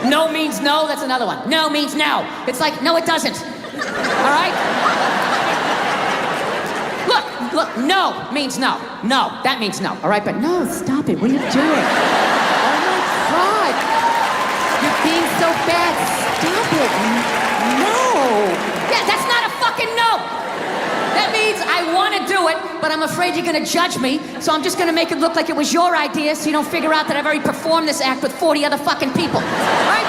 No means no, that's another one. No means no. It's like, no, it doesn't. All right? Look, no means no. No, that means no, all right? But no, stop it. What are you doing? Oh, my God. You're being so bad. Stop it. No. Yeah, that's not a fucking no. That means I want to do it, but I'm afraid you're going to judge me, so I'm just going to make it look like it was your idea so you don't figure out that I've already performed this act with 40 other fucking people, right?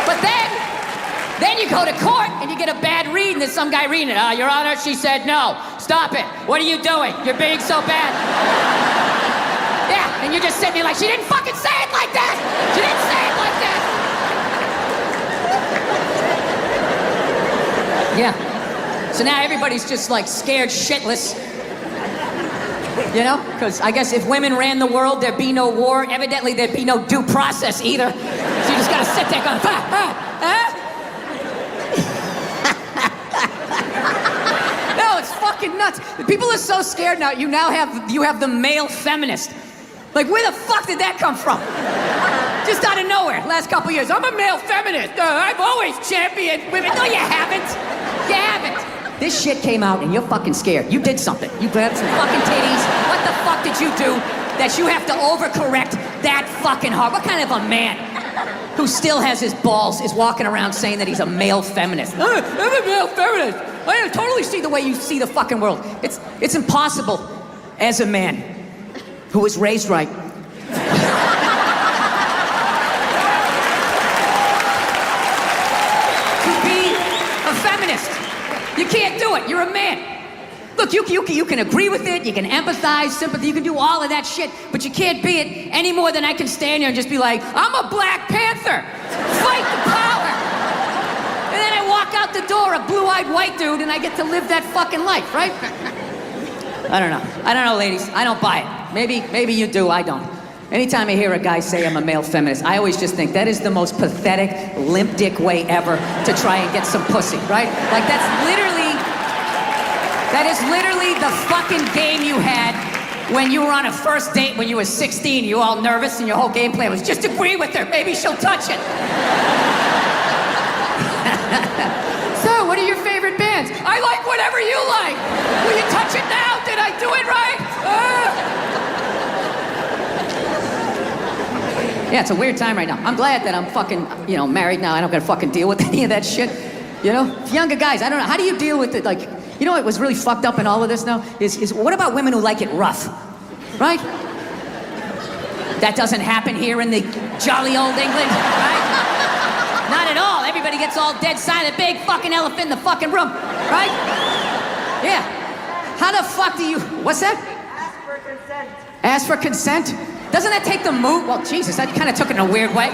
But then you go to court and you get a bad read and there's some guy reading it. Your Honor, she said no. Stop it. What are you doing? You're being so bad. Yeah, and you're just sitting there like, she didn't fucking say it like that. She didn't say it like that. Yeah. So now everybody's just like scared shitless. You know? Because I guess if women ran the world, there'd be no war. Evidently, there'd be no due process either. So you just gotta sit there going, No, it's fucking nuts. People are so scared now. You have the male feminist. Like, where the fuck did that come from? Just out of nowhere, last couple years. I'm a male feminist. I've always championed women. No, you haven't. You haven't. This shit came out and you're fucking scared. You did something. You grabbed some fucking titties. What the fuck did you do that you have to overcorrect that fucking hard? What kind of a man who still has his balls is walking around saying that he's a male feminist? I'm a male feminist. I totally see the way you see the fucking world. It's impossible as a man who was raised right. You can't do it. You're a man. Look, you can agree with it. You can empathize, sympathy. You can do all of that shit. But you can't be it any more than I can stand here and just be like, I'm a Black Panther. Fight the power. And then I walk out the door, a blue-eyed white dude, and I get to live that fucking life, right? I don't know, ladies. I don't buy it. Maybe you do. I don't. Anytime I hear a guy say I'm a male feminist, I always just think that is the most pathetic, limp dick way ever to try and get some pussy, right? Like that is literally the fucking game you had when you were on a first date when you were 16, you were all nervous and your whole game plan was just agree with her, maybe she'll touch it. So, what are your favorite bands? I like whatever you like. Will you touch it now? Did I do it right? Yeah, it's a weird time right now. I'm glad that I'm fucking, married now. I don't gotta fucking deal with any of that shit. You know? Younger guys, I don't know. How do you deal with it? Like, you know what was really fucked up in all of this now? Is what about women who like it rough? Right? That doesn't happen here in the jolly old England, right? Not at all. Everybody gets all dead silent. Big fucking elephant in the fucking room, right? Yeah. How the fuck do you... What's that? Ask for consent. Ask for consent? Doesn't that take the mood? Well, Jesus, that kind of took it in a weird way.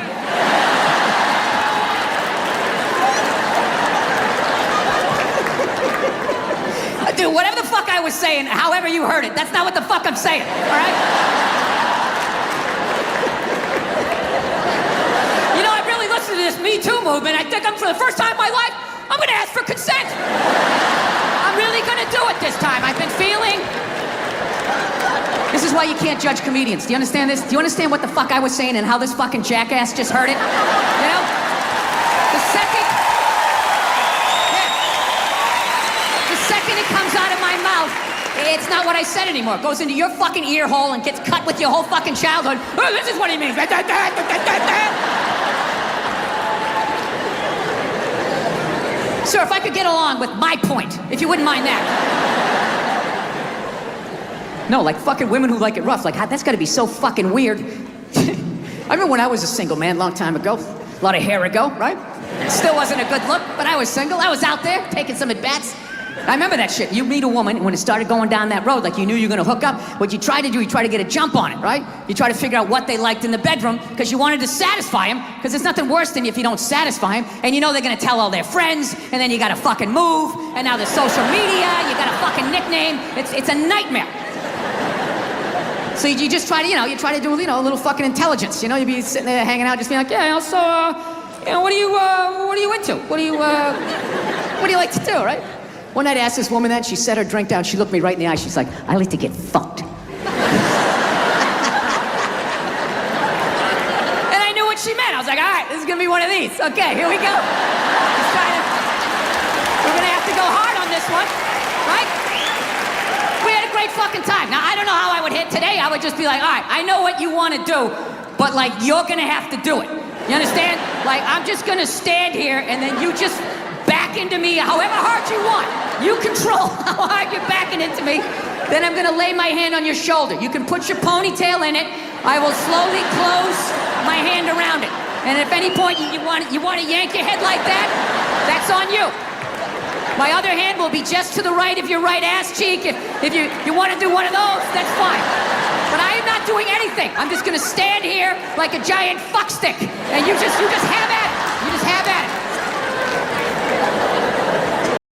Dude, whatever the fuck I was saying, however you heard it, that's not what the fuck I'm saying, all right? You know, I really listened to this Me Too movement. I think for the first time in my life, I'm gonna ask for consent. I'm really gonna do it this time. I've been feeling... This is why you can't judge comedians. Do you understand this? Do you understand what the fuck I was saying and how this fucking jackass just heard it? You know? The second it comes out of my mouth, it's not what I said anymore. It goes into your fucking ear hole and gets cut with your whole fucking childhood. Oh, this is what he means. Sir, if I could get along with my point, if you wouldn't mind that. No, like fucking women who like it rough. Like, that's gotta be so fucking weird. I remember when I was a single man, long time ago. A lot of hair ago, right? Still wasn't a good look, but I was single. I was out there taking some at-bats. I remember that shit. You meet a woman, and when it started going down that road, like you knew you were gonna hook up, what you try to do, you try to get a jump on it, right? You try to figure out what they liked in the bedroom, because you wanted to satisfy them, because there's nothing worse than if you don't satisfy them, and you know they're gonna tell all their friends, and then you gotta fucking move, and now there's social media, you got a fucking nickname. It's a nightmare. So you just try to, you try to do, a little fucking intelligence, You'd be sitting there hanging out, just being like, yeah, so, what are you into? What do you like to do, right? One night I asked this woman that, she set her drink down, she looked me right in the eye, she's like, I like to get fucked. And I knew was like, all right, this is going to be one of these. Okay, here we go. We're going to have to go hard on this one, right? We had a great fucking time. Now, I don't know how I would hit today. I would just be like, all right, I know what you want to do, but, like, you're going to have to do it. You understand? Like, I'm just going to stand here, and then you just back into me however hard you want. You control how hard you're backing into me. Then I'm going to lay my hand on your shoulder. You can put your ponytail in it. I will slowly close my hand around it. And if at any point you want to yank your head like that, that's on you. My other hand will be just to the right of your right ass cheek. If you want to do one of those, that's fine. But I am not doing anything. I'm just going to stand here like a giant fuckstick. And you just have at it. You just have at it.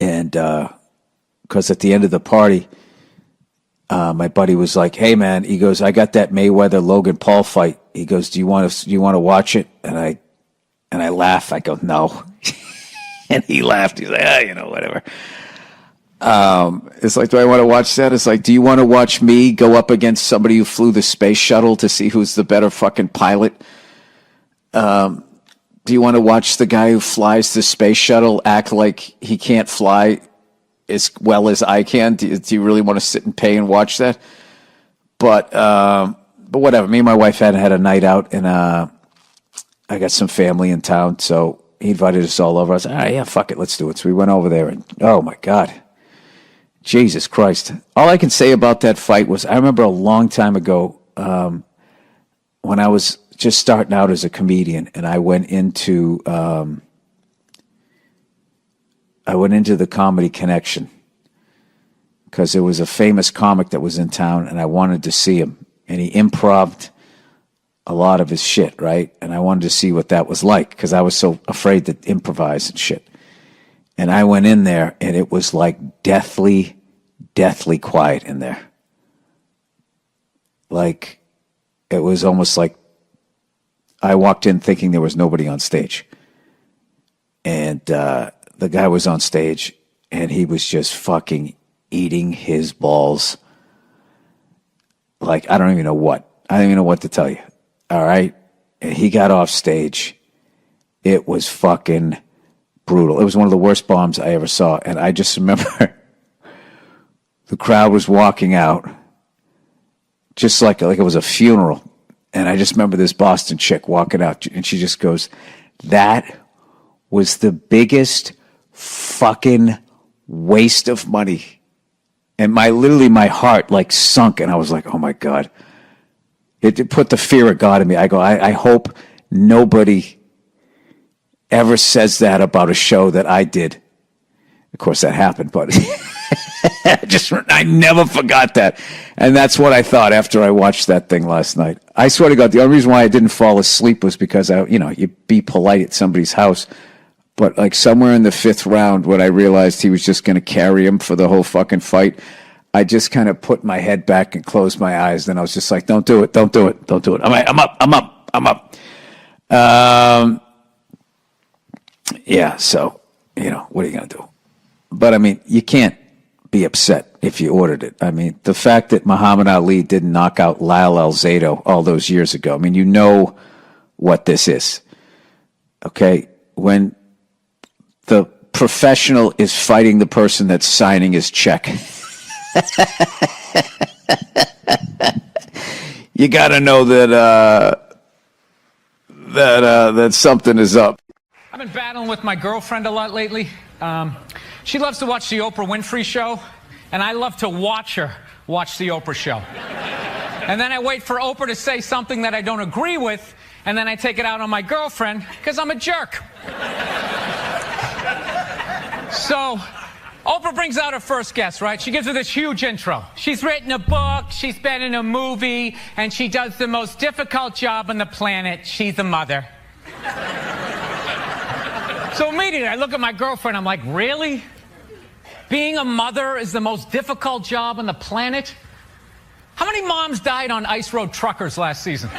And because at the end of the party, my buddy was like, "Hey man," he goes, "I got that Mayweather Logan Paul fight." He goes, "Do you want to watch it?" And I laugh. I go, "No." And he laughed. He's like, whatever. It's like, do I want to watch that? It's like, do you want to watch me go up against somebody who flew the space shuttle to see who's the better fucking pilot? Do you want to watch the guy who flies the space shuttle act like he can't fly as well as I can? Do you really want to sit and pay and watch that? But whatever. Me and my wife had a night out, and I got some family in town, so he invited us all over. I was like, yeah, fuck it, let's do it. So we went over there, and oh my God, Jesus Christ. All I can say about that fight was, I remember a long time ago when I was just starting out as a comedian, and I went into the Comedy Connection because there was a famous comic that was in town, and I wanted to see him, and he improv'd a lot of his shit, right? And I wanted to see what that was like because I was so afraid to improvise and shit. And I went in there, and it was like deathly quiet in there. Like, it was almost like I walked in thinking there was nobody on stage. And the guy was on stage, and he was just fucking eating his balls. Like, I don't even know what to tell you. All right? And he got off stage. It was fucking brutal. It was one of the worst bombs I ever saw. And I just remember the crowd was walking out just like it was a funeral. And I just remember this Boston chick walking out, and she just goes, "That was the biggest fucking waste of money." And my heart like sunk, and I was like, oh my God. It put the fear of God in me. I go, I hope nobody ever says that about a show that I did. Of course that happened, but I never forgot that. And that's what I thought after I watched that thing last night. I swear to God, the only reason why I didn't fall asleep was because you be polite at somebody's house. But like somewhere in the fifth round, when I realized he was just going to carry him for the whole fucking fight, I just kind of put my head back and closed my eyes. Then I was just like, don't do it. I'm up. Yeah, so, what are you going to do? But, I mean, you can't be upset if you ordered it. I mean, the fact that Muhammad Ali didn't knock out Lyle Alzado all those years ago, I mean, you know what this is. Okay? When the professional is fighting the person that's signing his check, you got to know that something is up. I've been battling with my girlfriend a lot lately. She loves to watch the Oprah Winfrey Show, and I love to watch her watch the Oprah Show. And then I wait for Oprah to say something that I don't agree with, and then I take it out on my girlfriend because I'm a jerk. So Oprah brings out her first guest, right? She gives her this huge intro. She's written a book, she's been in a movie, and she does the most difficult job on the planet. She's a mother. So immediately I look at my girlfriend, I'm like, really? Being a mother is the most difficult job on the planet? How many moms died on ice road truckers last season?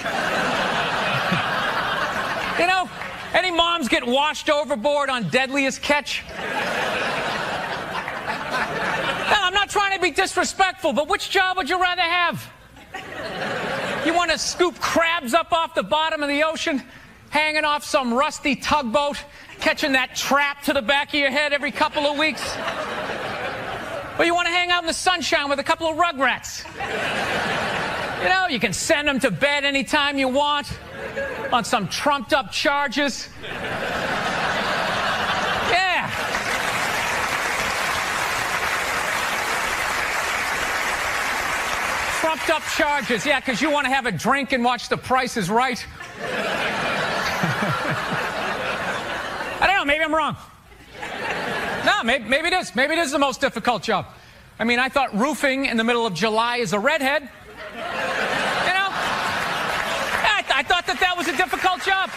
Any moms get washed overboard on Deadliest Catch? No, I'm not trying to be disrespectful, but which job would you rather have? You want to scoop crabs up off the bottom of the ocean? hanging off some rusty tugboat, catching that trap to the back of your head every couple of weeks. Or you want to hang out in the sunshine with a couple of rugrats. You know, you can send them to bed anytime you want on some trumped up charges. Yeah. Trumped up charges, yeah, because you want to have a drink and watch The Price is Right. I don't know, maybe I'm wrong. No, maybe it is. Maybe it is the most difficult job. I mean, I thought roofing in the middle of July is a redhead. You know? I thought that was a difficult job.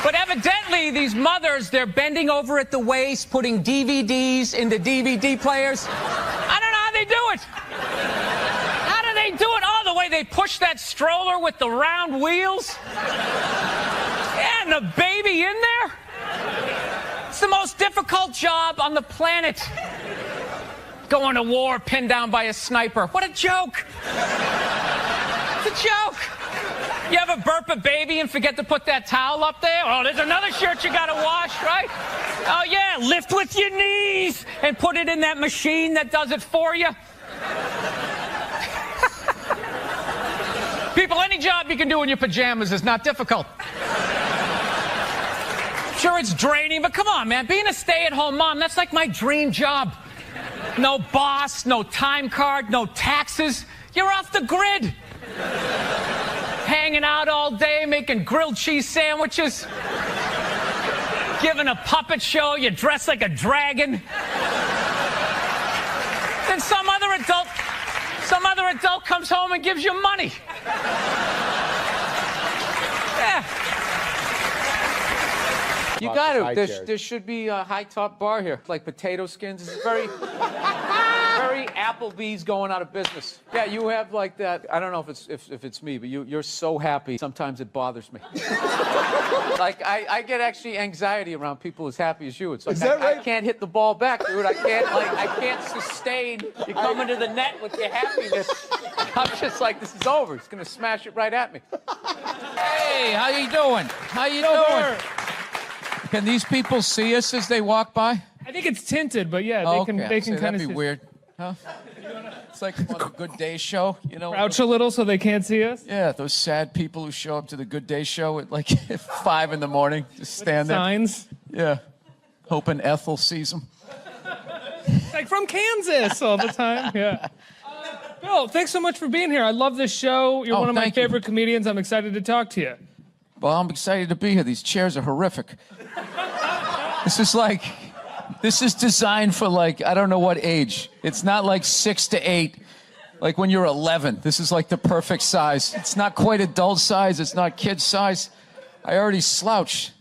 But evidently, these mothers, they're bending over at the waist, putting DVDs into DVD players. I don't know how they do it. How do they do it? Oh, the way they push that stroller with the round wheels. Yeah, and the baby in there. It's the most difficult job on the planet. Going to war pinned down by a sniper. What a joke. It's a joke. You ever burp a baby and forget to put that towel up there? Oh, there's another shirt you gotta wash, right? Oh yeah, lift with your knees and put it in that machine that does it for you. People, any job you can do in your pajamas is not difficult. Sure, it's draining, but come on, man. Being a stay-at-home mom, that's like my dream job. No boss, no time card, no taxes. You're off the grid. Hanging out all day, making grilled cheese sandwiches. Giving a puppet show, you dress like a dragon. Then some other adult comes home and gives you money. Yeah. You got to. There should be a high top bar here, like potato skins. This is very Applebee's going out of business. Yeah, you have like that. I don't know if it's me, but you're so happy. Sometimes it bothers me. Like I get actually anxiety around people as happy as you. It's like is that right? I can't hit the ball back, dude. I can't sustain you coming to the net with your happiness. I'm just like, this is over. It's gonna smash it right at me. Hey, how you doing? How you doing? Can these people see us as they walk by? I think it's tinted, but yeah, they can kind of. That'd be weird, huh? It's like on the Good Day show, you know. Crouch a little so they can't see us. Yeah, those sad people who show up to the Good Day show at like 5 in the morning, just stand there. Signs. Yeah, hoping Ethel sees them. Like from Kansas all the time. Yeah. Bill, thanks so much for being here. I love this show. You're one of my favorite comedians. I'm excited to talk to you. Well, I'm excited to be here. These chairs are horrific. This is designed for like, I don't know what age. It's not like 6 to 8, like when you're 11. This is like the perfect size. It's not quite adult size. It's not kid size. I already slouch.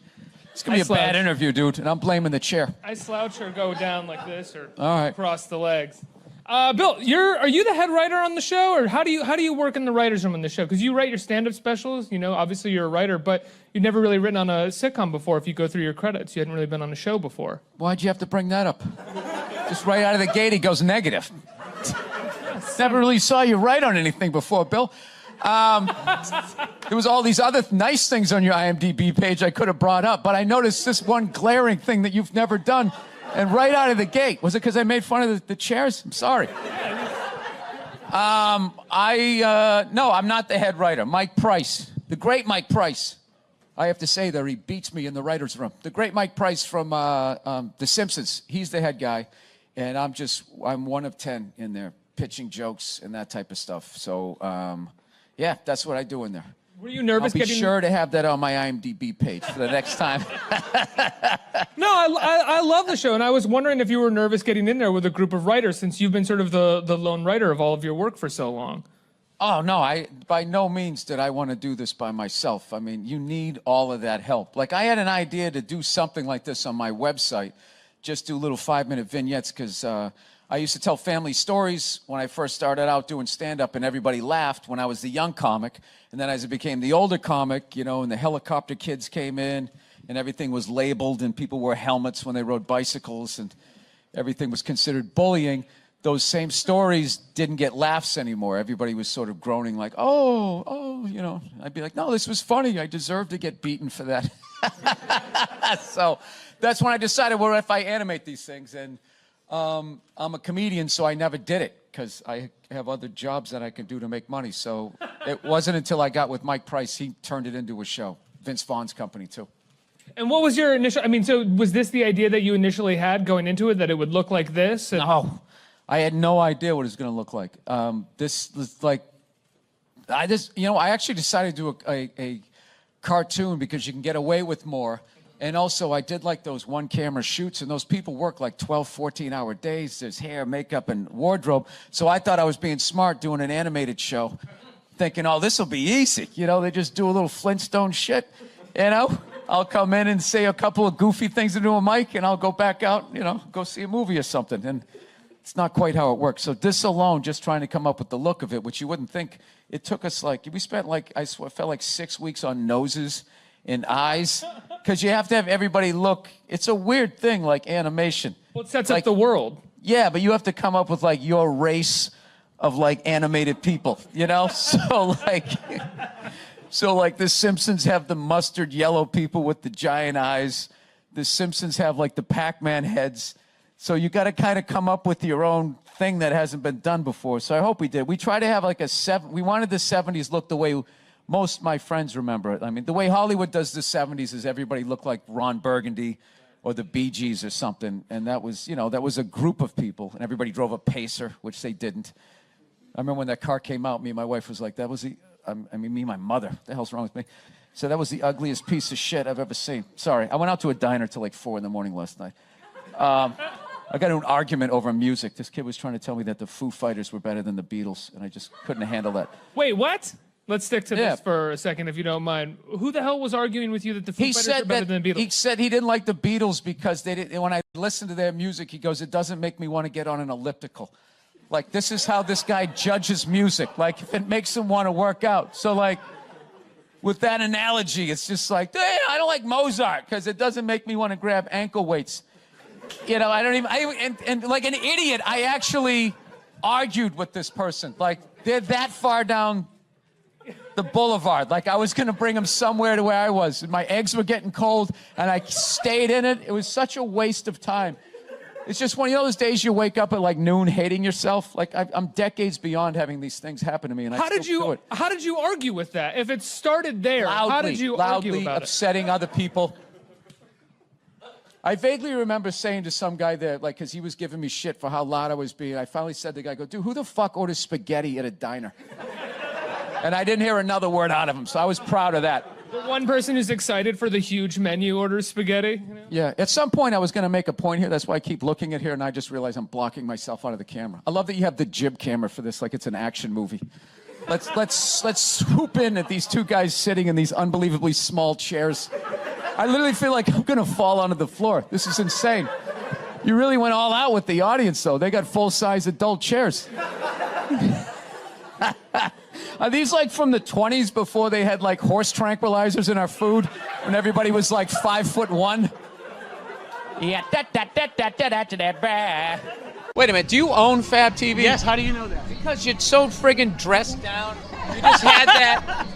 It's going to be a bad interview, dude, and I'm blaming the chair. I slouch or go down like this or all right. Cross the legs. Bill, are you the head writer on the show, or how do you work in the writers' room on the show? Because you write your stand-up specials, you know, obviously you're a writer, but you've never really written on a sitcom before. If you go through your credits, you hadn't really been on a show before. Why'd you have to bring that up? Just right out of the gate, he goes negative. Never really saw you write on anything before, Bill. There was all these other nice things on your IMDb page I could have brought up, but I noticed this one glaring thing that you've never done. And right out of the gate, was it because I made fun of the chairs? I'm sorry. No, I'm not the head writer. Mike Price, the great Mike Price. I have to say that he beats me in the writer's room. The great Mike Price from The Simpsons. He's the head guy, and I'm one of 10 in there, pitching jokes and that type of stuff. So, yeah, that's what I do in there. Were you nervous I'll be sure to have that on my IMDb page for the next time. No, I love the show, and I was wondering if you were nervous getting in there with a group of writers, since you've been sort of the lone writer of all of your work for so long. Oh, no, by no means did I want to do this by myself. I mean, you need all of that help. Like, I had an idea to do something like this on my website, just do little 5-minute vignettes, because I used to tell family stories when I first started out doing stand-up, and everybody laughed when I was the young comic. And then as I became the older comic, you know, and the helicopter kids came in, and everything was labeled, and people wore helmets when they rode bicycles, and everything was considered bullying, those same stories didn't get laughs anymore. Everybody was sort of groaning like, oh, you know. I'd be like, no, this was funny. I deserve to get beaten for that. So that's when I decided, well, if I animate these things, and I'm a comedian, so I never did it because I have other jobs that I can do to make money. So it wasn't until I got with Mike Price, he turned it into a show. Vince Vaughn's company, too. And what was your initial, I mean, so was this the idea that you initially had going into it, that it would look like this? No. I had no idea what it was going to look like. This was like, I actually decided to do a cartoon because you can get away with more. And also, I did like those one-camera shoots, and those people work like 12, 14-hour days. There's hair, makeup, and wardrobe. So I thought I was being smart doing an animated show, thinking, oh, this will be easy. You know, they just do a little Flintstone shit, you know? I'll come in and say a couple of goofy things into a mic, and I'll go back out, you know, go see a movie or something. And it's not quite how it works. So this alone, just trying to come up with the look of it, which you wouldn't think, it took us like, we spent like, I felt like 6 weeks on noses and eyes, because you have to have everybody look. It's a weird thing, like animation. Well, it sets up the world. Yeah, but you have to come up with like your race of like animated people, you know? So like the Simpsons have the mustard yellow people with the giant eyes. The Simpsons have like the Pac-Man heads. So you got to kind of come up with your own thing that hasn't been done before. So I hope we did. We try to have like we wanted the 70s look the way most of my friends remember it. I mean, the way Hollywood does the 70s is everybody looked like Ron Burgundy or the Bee Gees or something. And that was, you know, that was a group of people. And everybody drove a Pacer, which they didn't. I remember when that car came out, me and my wife was like, that was me and my mother. What the hell's wrong with me? So that was the ugliest piece of shit I've ever seen. Sorry. I went out to a diner till like 4 a.m. last night. I got into an argument over music. This kid was trying to tell me that the Foo Fighters were better than the Beatles, and I just couldn't handle that. Wait, what? Let's stick to this for a second, if you don't mind. Who the hell was arguing with you that the Foo Fighters are better than the Beatles? He said he didn't like the Beatles because they didn't. When I listened to their music, he goes, it doesn't make me want to get on an elliptical. Like, this is how this guy judges music. Like, if it makes him want to work out. So, like, with that analogy, it's just like, hey, I don't like Mozart because it doesn't make me want to grab ankle weights. You know, and like an idiot, I actually argued with this person. Like, they're that far down the boulevard. Like, I was going to bring them somewhere to where I was. And my eggs were getting cold, and I stayed in it. It was such a waste of time. It's just one of those days you wake up at like noon hating yourself. Like, I'm decades beyond having these things happen to me, and I still do it. How did you argue with that? If it started there, how did you argue about it? Upsetting other people. I vaguely remember saying to some guy there, like, because he was giving me shit for how loud I was being, I finally said to the guy, dude, who the fuck orders spaghetti at a diner? And I didn't hear another word out of him, so I was proud of that. The one person who's excited for the huge menu orders spaghetti? You know? Yeah, at some point I was going to make a point here. That's why I keep looking at here, and I just realized I'm blocking myself out of the camera. I love that you have the jib camera for this, like it's an action movie. Let's swoop in at these two guys sitting in these unbelievably small chairs. I literally feel like I'm going to fall onto the floor. This is insane. You really went all out with the audience, though. They got full-size adult chairs. Are these like from the 20s before they had like horse tranquilizers in our food? When everybody was like 5'1"? Yeah. Wait a minute, do you own Fab TV? Yes, how do you know that? Because you're so friggin' dressed down. You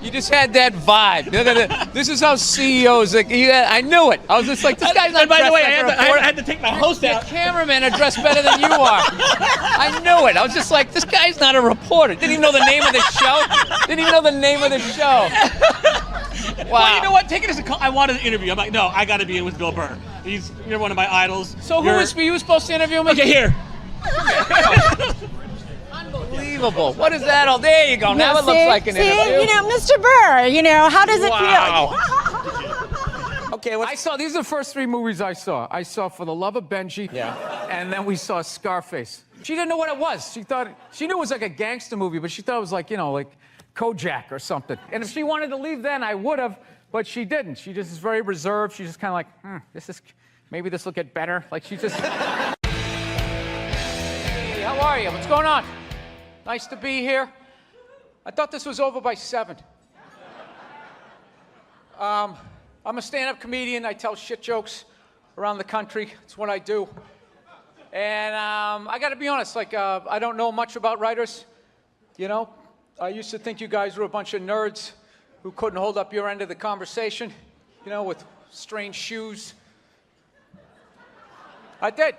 just had that vibe. This is how CEOs, like, I knew it. I was just like, this guy's not by the way, like I had to take my host out. The cameramen are dressed better than you are. I knew it. I was just like, this guy's not a reporter. Didn't even know the name of the show. Didn't even know the name of the show. Wow. Well, you know what? Take it as a call. I wanted an interview. I'm like, no, I got to be in with Bill Burr. You're one of my idols. So were you supposed to interview me? Okay, here. Unbelievable. What is that? Oh, there you go. Now it looks like an interview. You know, Mr. Burr, you know, how does it feel? Okay, I saw, these are the first 3 movies I saw. I saw For the Love of Benji, and then we saw Scarface. She didn't know what it was. She knew it was like a gangster movie, but she thought it was like, you know, like Kojak or something. And if she wanted to leave then, I would have, but she didn't. She just is very reserved. She's just kind of like, maybe this will get better. Like, she just... Hey, how are you? What's going on? Nice to be here. I thought this was over by 7. I'm a stand-up comedian. I tell shit jokes around the country. It's what I do. And I got to be honest, like, I don't know much about writers. You know, I used to think you guys were a bunch of nerds who couldn't hold up your end of the conversation, you know, with strange shoes. I did.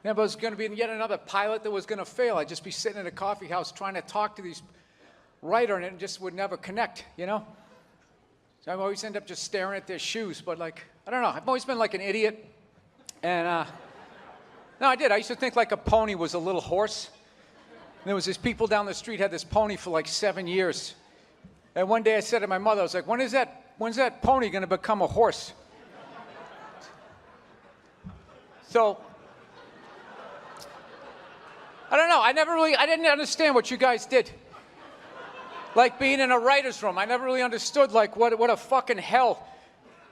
Never was going to be yet another pilot that was going to fail. I'd just be sitting in a coffee house trying to talk to these writer, and it just would never connect, you know? So I always end up just staring at their shoes, but like, I don't know. I've always been like an idiot. And, no, I did. I used to think like a pony was a little horse. And there was these people down the street had this pony for like 7 years. And one day I said to my mother, I was like, when's that pony going to become a horse? So, I don't know. I didn't understand what you guys did. Like being in a writer's room. I never really understood like what a fucking hell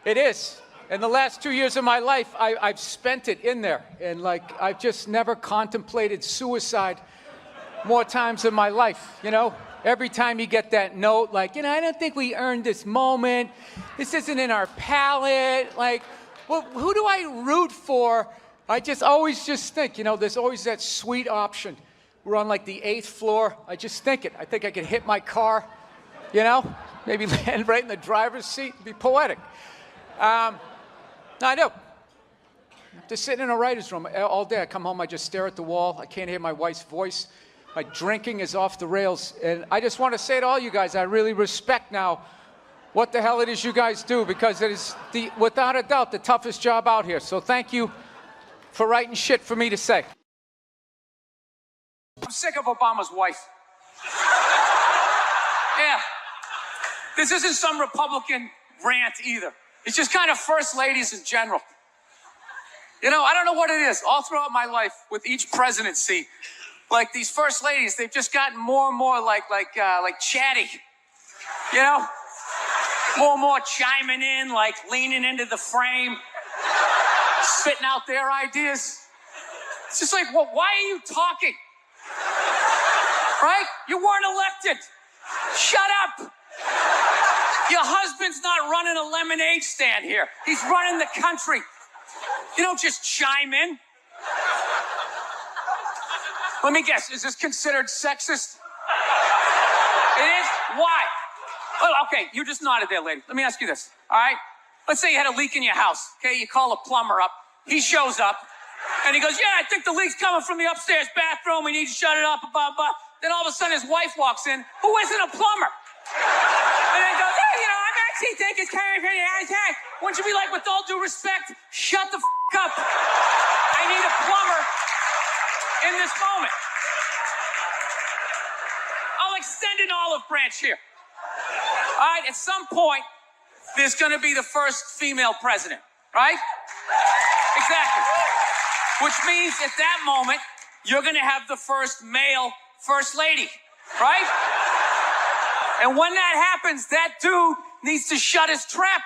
it is. In the last 2 years of my life, I've spent it in there. And like, I've just never contemplated suicide more times in my life, you know? Every time you get that note, like, you know, I don't think we earned this moment. This isn't in our palette. Like, well, who do I root for? I just always just think, you know, there's always that sweet option. We're on like the 8th floor. I just think it. I think I could hit my car, you know? Maybe land right in the driver's seat. It'd be poetic. No, I do. Just sitting in a writer's room all day. I come home, I just stare at the wall. I can't hear my wife's voice. My drinking is off the rails. And I just want to say to all you guys, I really respect now what the hell it is you guys do, because it is, without a doubt, the toughest job out here. So thank you for writing shit for me to say. I'm sick of Obama's wife. Yeah. This isn't some Republican rant either. It's just kind of first ladies in general. You know, I don't know what it is. All throughout my life, with each presidency, like these first ladies, they've just gotten more and more like chatty. You know? More and more chiming in, like leaning into the frame, spitting out their ideas. It's just like, well, why are you talking? Right? You weren't elected. Shut up. Your husband's not running a lemonade stand here. He's running the country. You don't just chime in. Let me guess, is this considered sexist? It is? Why? Well, okay, you just nodded there, lady. Let me ask you this, all right? Let's say you had a leak in your house, okay? You call a plumber up. He shows up, and he goes, yeah, I think the leak's coming from the upstairs bathroom. We need to shut it up, blah, blah. Then all of a sudden his wife walks in, who isn't a plumber. And then goes, hey, you know, I'm actually thinking it's kind of wouldn't you be like, with all due respect, shut the up. I need a plumber in this moment. I'll extend an olive branch here. All right, at some point, there's going to be the first female president, right? Exactly. Which means at that moment, you're going to have the first male first lady, right? And when that happens, that dude needs to shut his trap.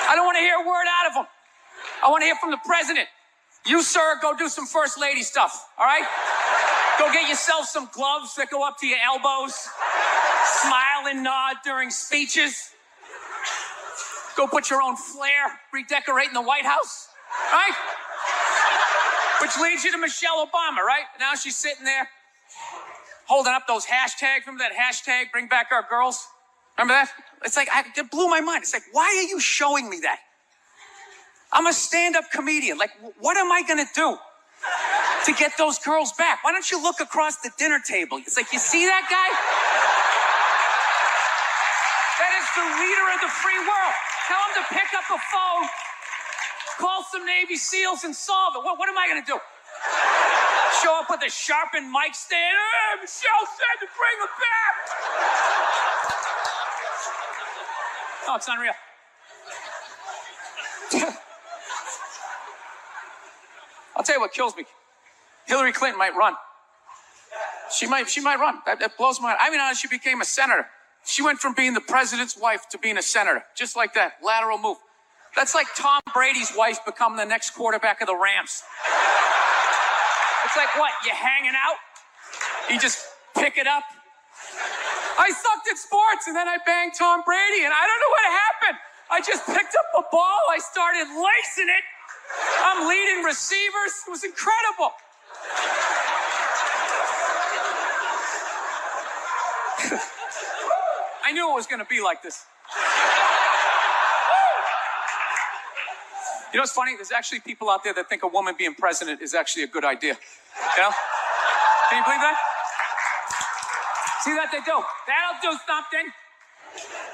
I don't want to hear a word out of him. I want to hear from the president. You, sir, go do some first lady stuff, all right? Go get yourself some gloves that go up to your elbows. Smile and nod during speeches. Go put your own flair redecorating the White House, right? Which leads you to Michelle Obama, right? Now she's sitting there holding up those hashtags. Remember that hashtag, bring back our girls? Remember that? It's like, it blew my mind. It's like, why are you showing me that? I'm a stand-up comedian. Like, what am I going to do to get those girls back? Why don't you look across the dinner table? It's like, you see that guy? That is the leader of the free world. Tell him to pick up a phone, call some Navy SEALs and solve it. What am I going to do? Show up with a sharpened mic stand? Hey, Michelle said to bring him back. Oh, it's unreal. I'll tell you what kills me. Hillary Clinton might run. She might run. That blows my mind. I mean, how she became a senator. She went from being the president's wife to being a senator. Just like that. Lateral move. That's like Tom Brady's wife becoming the next quarterback of the Rams. It's like, what, you hanging out? You just pick it up? I sucked at sports, and then I banged Tom Brady, and I don't know what happened. I just picked up a ball, I started lacing it, I'm leading receivers. It was incredible. I knew it was going to be like this. You know what's funny? There's actually people out there that think a woman being president is actually a good idea. You know? Can you believe that? See that they do? That'll do something.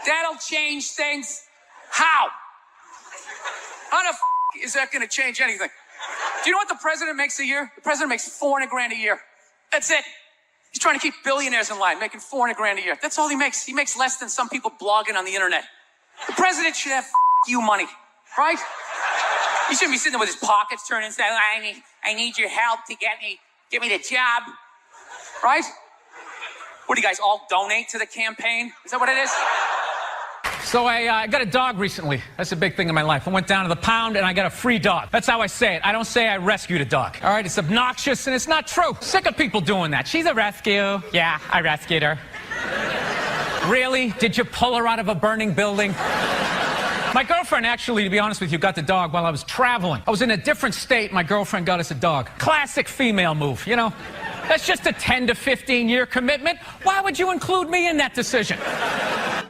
That'll change things. How? How the is that going to change anything? Do you know what the president makes a year? The president makes $400,000 a year. That's it. He's trying to keep billionaires in line, making $400,000 a year. That's all he makes. He makes less than some people blogging on the internet. The president should have you money, right? He shouldn't be sitting there with his pockets turned and saying, I need your help to get me the job, right? What do you guys all donate to the campaign? Is that what it is? So I got a dog recently. That's a big thing in my life. I went down to the pound and I got a free dog. That's how I say it. I don't say I rescued a dog. All right, it's obnoxious and it's not true. Sick of people doing that. She's a rescue. Yeah, I rescued her. Really? Did you pull her out of a burning building? My girlfriend actually, to be honest with you, got the dog while I was traveling. I was in a different state. My girlfriend got us a dog. Classic female move, you know? That's just a 10 to 15-year commitment. Why would you include me in that decision?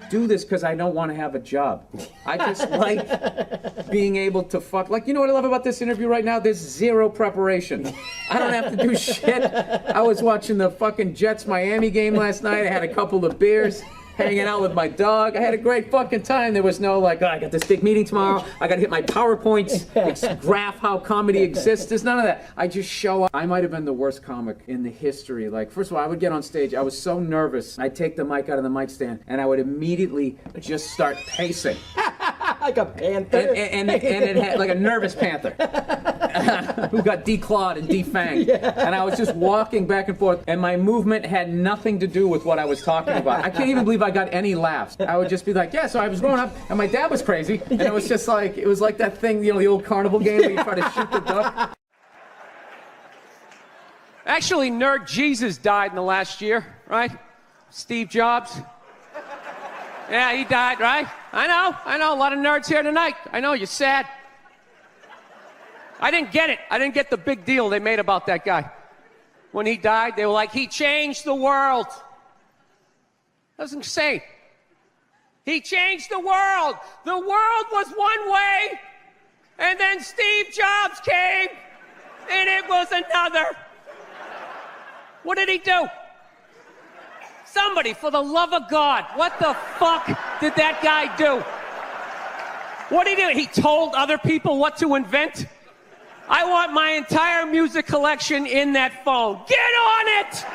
Do this because I don't want to have a job. I just like being able to fuck. Like, you know what I love about this interview right now? There's zero preparation. I don't have to do shit. I was watching the fucking Jets-Miami game last night. I had a couple of beers, hanging out with my dog. I had a great fucking time. There was no like, oh, I got this big meeting tomorrow. I got to hit my PowerPoints, graph how comedy exists. There's none of that. I just show up. I might have been the worst comic in the history. Like, first of all, I would get on stage. I was so nervous. I'd take the mic out of the mic stand, and I would immediately just start pacing. Like a panther. And it had like a nervous panther who got declawed and defanged. Yeah. And I was just walking back and forth, and my movement had nothing to do with what I was talking about. I can't even believe I got any laughs. I would just be like, yeah, so I was growing up, and my dad was crazy, and it was just like, it was like that thing, you know, the old carnival game where you try to shoot the duck. Actually, Nerd Jesus died in the last year, right? Steve Jobs. Yeah, he died, right? I know, a lot of nerds here tonight. I know, you're sad. I didn't get it. I didn't get the big deal they made about that guy. When he died, they were like, he changed the world. That was insane. He changed the world. The world was one way, and then Steve Jobs came, and it was another. What did he do? Somebody, for the love of God, what the fuck did that guy do? What did he do? He told other people what to invent? I want my entire music collection in that phone. Get on it!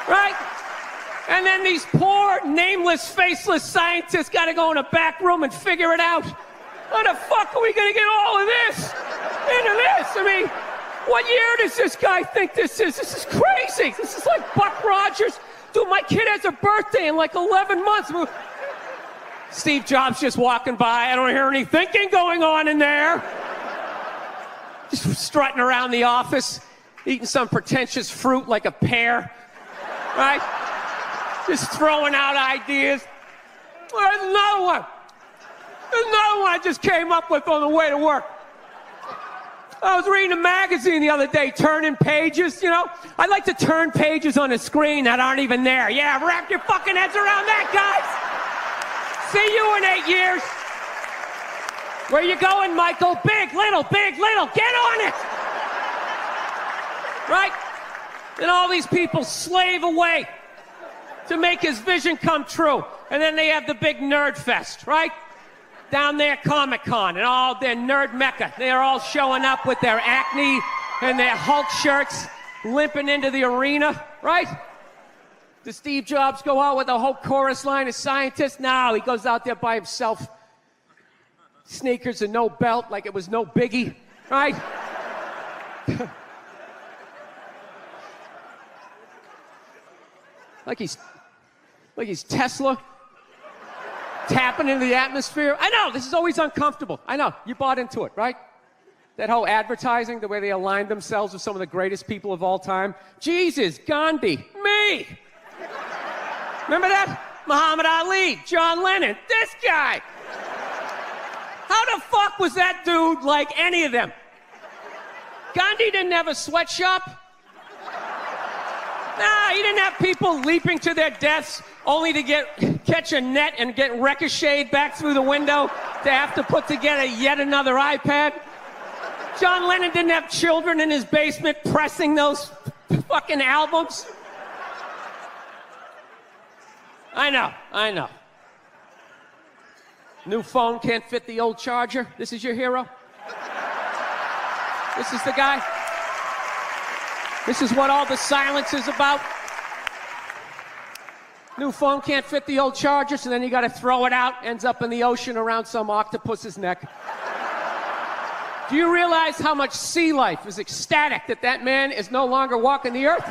Right? And then these poor, nameless, faceless scientists got to go in a back room and figure it out. How the fuck are we going to get all of this into this? I mean, what year does this guy think this is? This is crazy. This is like Buck Rogers. Dude, my kid has a birthday in like 11 months. Steve Jobs just walking by. I don't hear any thinking going on in there. Just strutting around the office, eating some pretentious fruit like a pear. Right? Just throwing out ideas. There's another one. There's another one I just came up with on the way to work. I was reading a magazine the other day, turning pages, you know? I like to turn pages on a screen that aren't even there. Yeah, wrap your fucking heads around that, guys. See you in 8 years. Where you going, Michael? Big, little, get on it. Right? And all these people slave away to make his vision come true. And then they have the big nerd fest, right? Down there, Comic-Con, and all their nerd mecca. They're all showing up with their Acne and their Hulk shirts, limping into the arena, right? Does Steve Jobs go out with a whole chorus line of scientists? No, he goes out there by himself. Sneakers and no belt, like it was no biggie, right? like he's Tesla. Tapping into the atmosphere. I know, this is always uncomfortable. I know, you bought into it, right? That whole advertising, the way they aligned themselves with some of the greatest people of all time. Jesus, Gandhi, me. Remember that? Muhammad Ali, John Lennon, this guy. How the fuck was that dude like any of them? Gandhi didn't have a sweatshop. Nah, he didn't have people leaping to their deaths only to catch a net and get ricocheted back through the window to have to put together yet another iPad. John Lennon didn't have children in his basement pressing those fucking albums. I know. New phone can't fit the old charger. This is your hero? This is the guy? This is what all the silence is about? New phone can't fit the old charger, so then you gotta throw it out, ends up in the ocean around some octopus's neck. Do you realize how much sea life is ecstatic that that man is no longer walking the earth?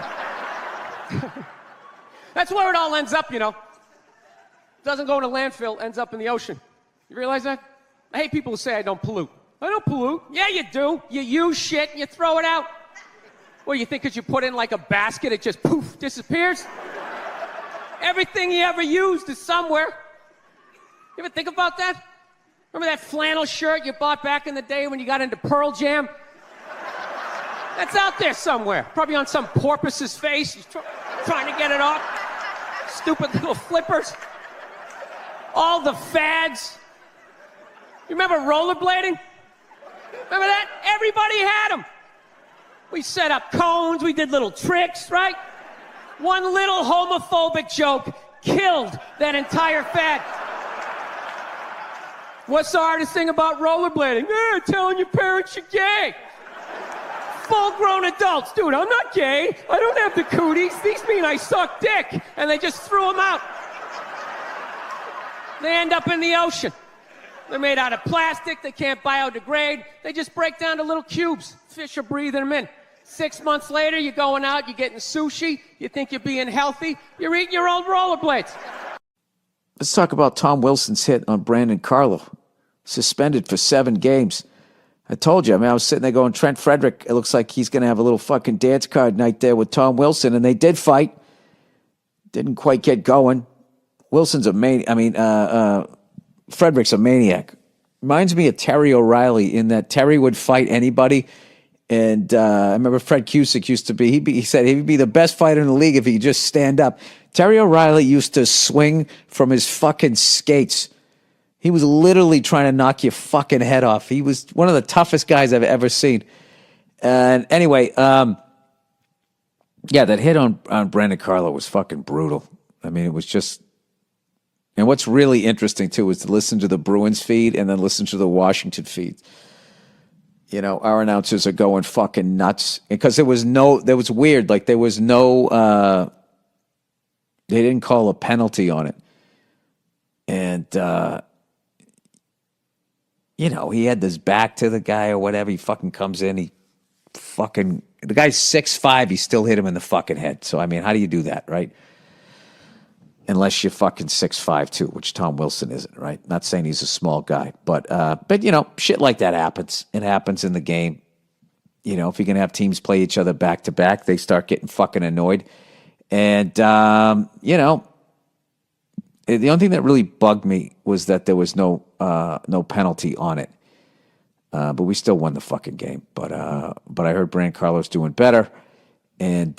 That's where it all ends up, you know. Doesn't go in a landfill, ends up in the ocean. You realize that? I hate people who say I don't pollute. I don't pollute. Yeah, you do. You use shit and you throw it out. Well, you think because you put it in like a basket, it just poof, disappears? Everything you ever used is somewhere. You ever think about that? Remember that flannel shirt you bought back in the day when you got into Pearl Jam? That's out there somewhere. Probably on some porpoise's face. He's trying to get it off. Stupid little flippers. All the fads. You remember rollerblading? Remember that? Everybody had them. We set up cones, we did little tricks, right? One little homophobic joke killed that entire fad. What's the hardest thing about rollerblading? Telling your parents you're gay. Full-grown adults. Dude, I'm not gay. I don't have the cooties. These mean I suck dick. And they just threw them out. They end up in the ocean. They're made out of plastic. They can't biodegrade. They just break down to little cubes. Fish are breathing them in. 6 months later, you're going out, you're getting sushi. You think you're being healthy. You're eating your old rollerblades. Let's talk about Tom Wilson's hit on Brandon Carlo. Suspended for 7 games. I told you, I was sitting there going, Trent Frederick, it looks like he's going to have a little fucking dance card night there with Tom Wilson. And they did fight. Didn't quite get going. Wilson's a maniac. Frederick's a maniac. Reminds me of Terry O'Reilly in that Terry would fight anybody. And I remember Fred Cusick used to be, he said he'd be the best fighter in the league if he could just stand up. Terry O'Reilly used to swing from his fucking skates. He was literally trying to knock your fucking head off. He was one of the toughest guys I've ever seen. And anyway, that hit on Brandon Carlo was fucking brutal. I mean, it was just... And what's really interesting, too, is to listen to the Bruins feed and then listen to the Washington feed. You know, our announcers are going fucking nuts. Because there was weird. Like, there was no... they didn't call a penalty on it. And, he had this back to the guy or whatever. He fucking comes in. The guy's 6'5", he still hit him in the fucking head. So, I mean, how do you do that, right? Unless you're fucking 6'5", too, which Tom Wilson isn't, right? Not saying he's a small guy. But shit like that happens. It happens in the game. You know, if you're going to have teams play each other back-to-back, they start getting fucking annoyed. And, the only thing that really bugged me was that there was no penalty on it. But we still won the fucking game. But I heard Brandon Carlo's doing better. And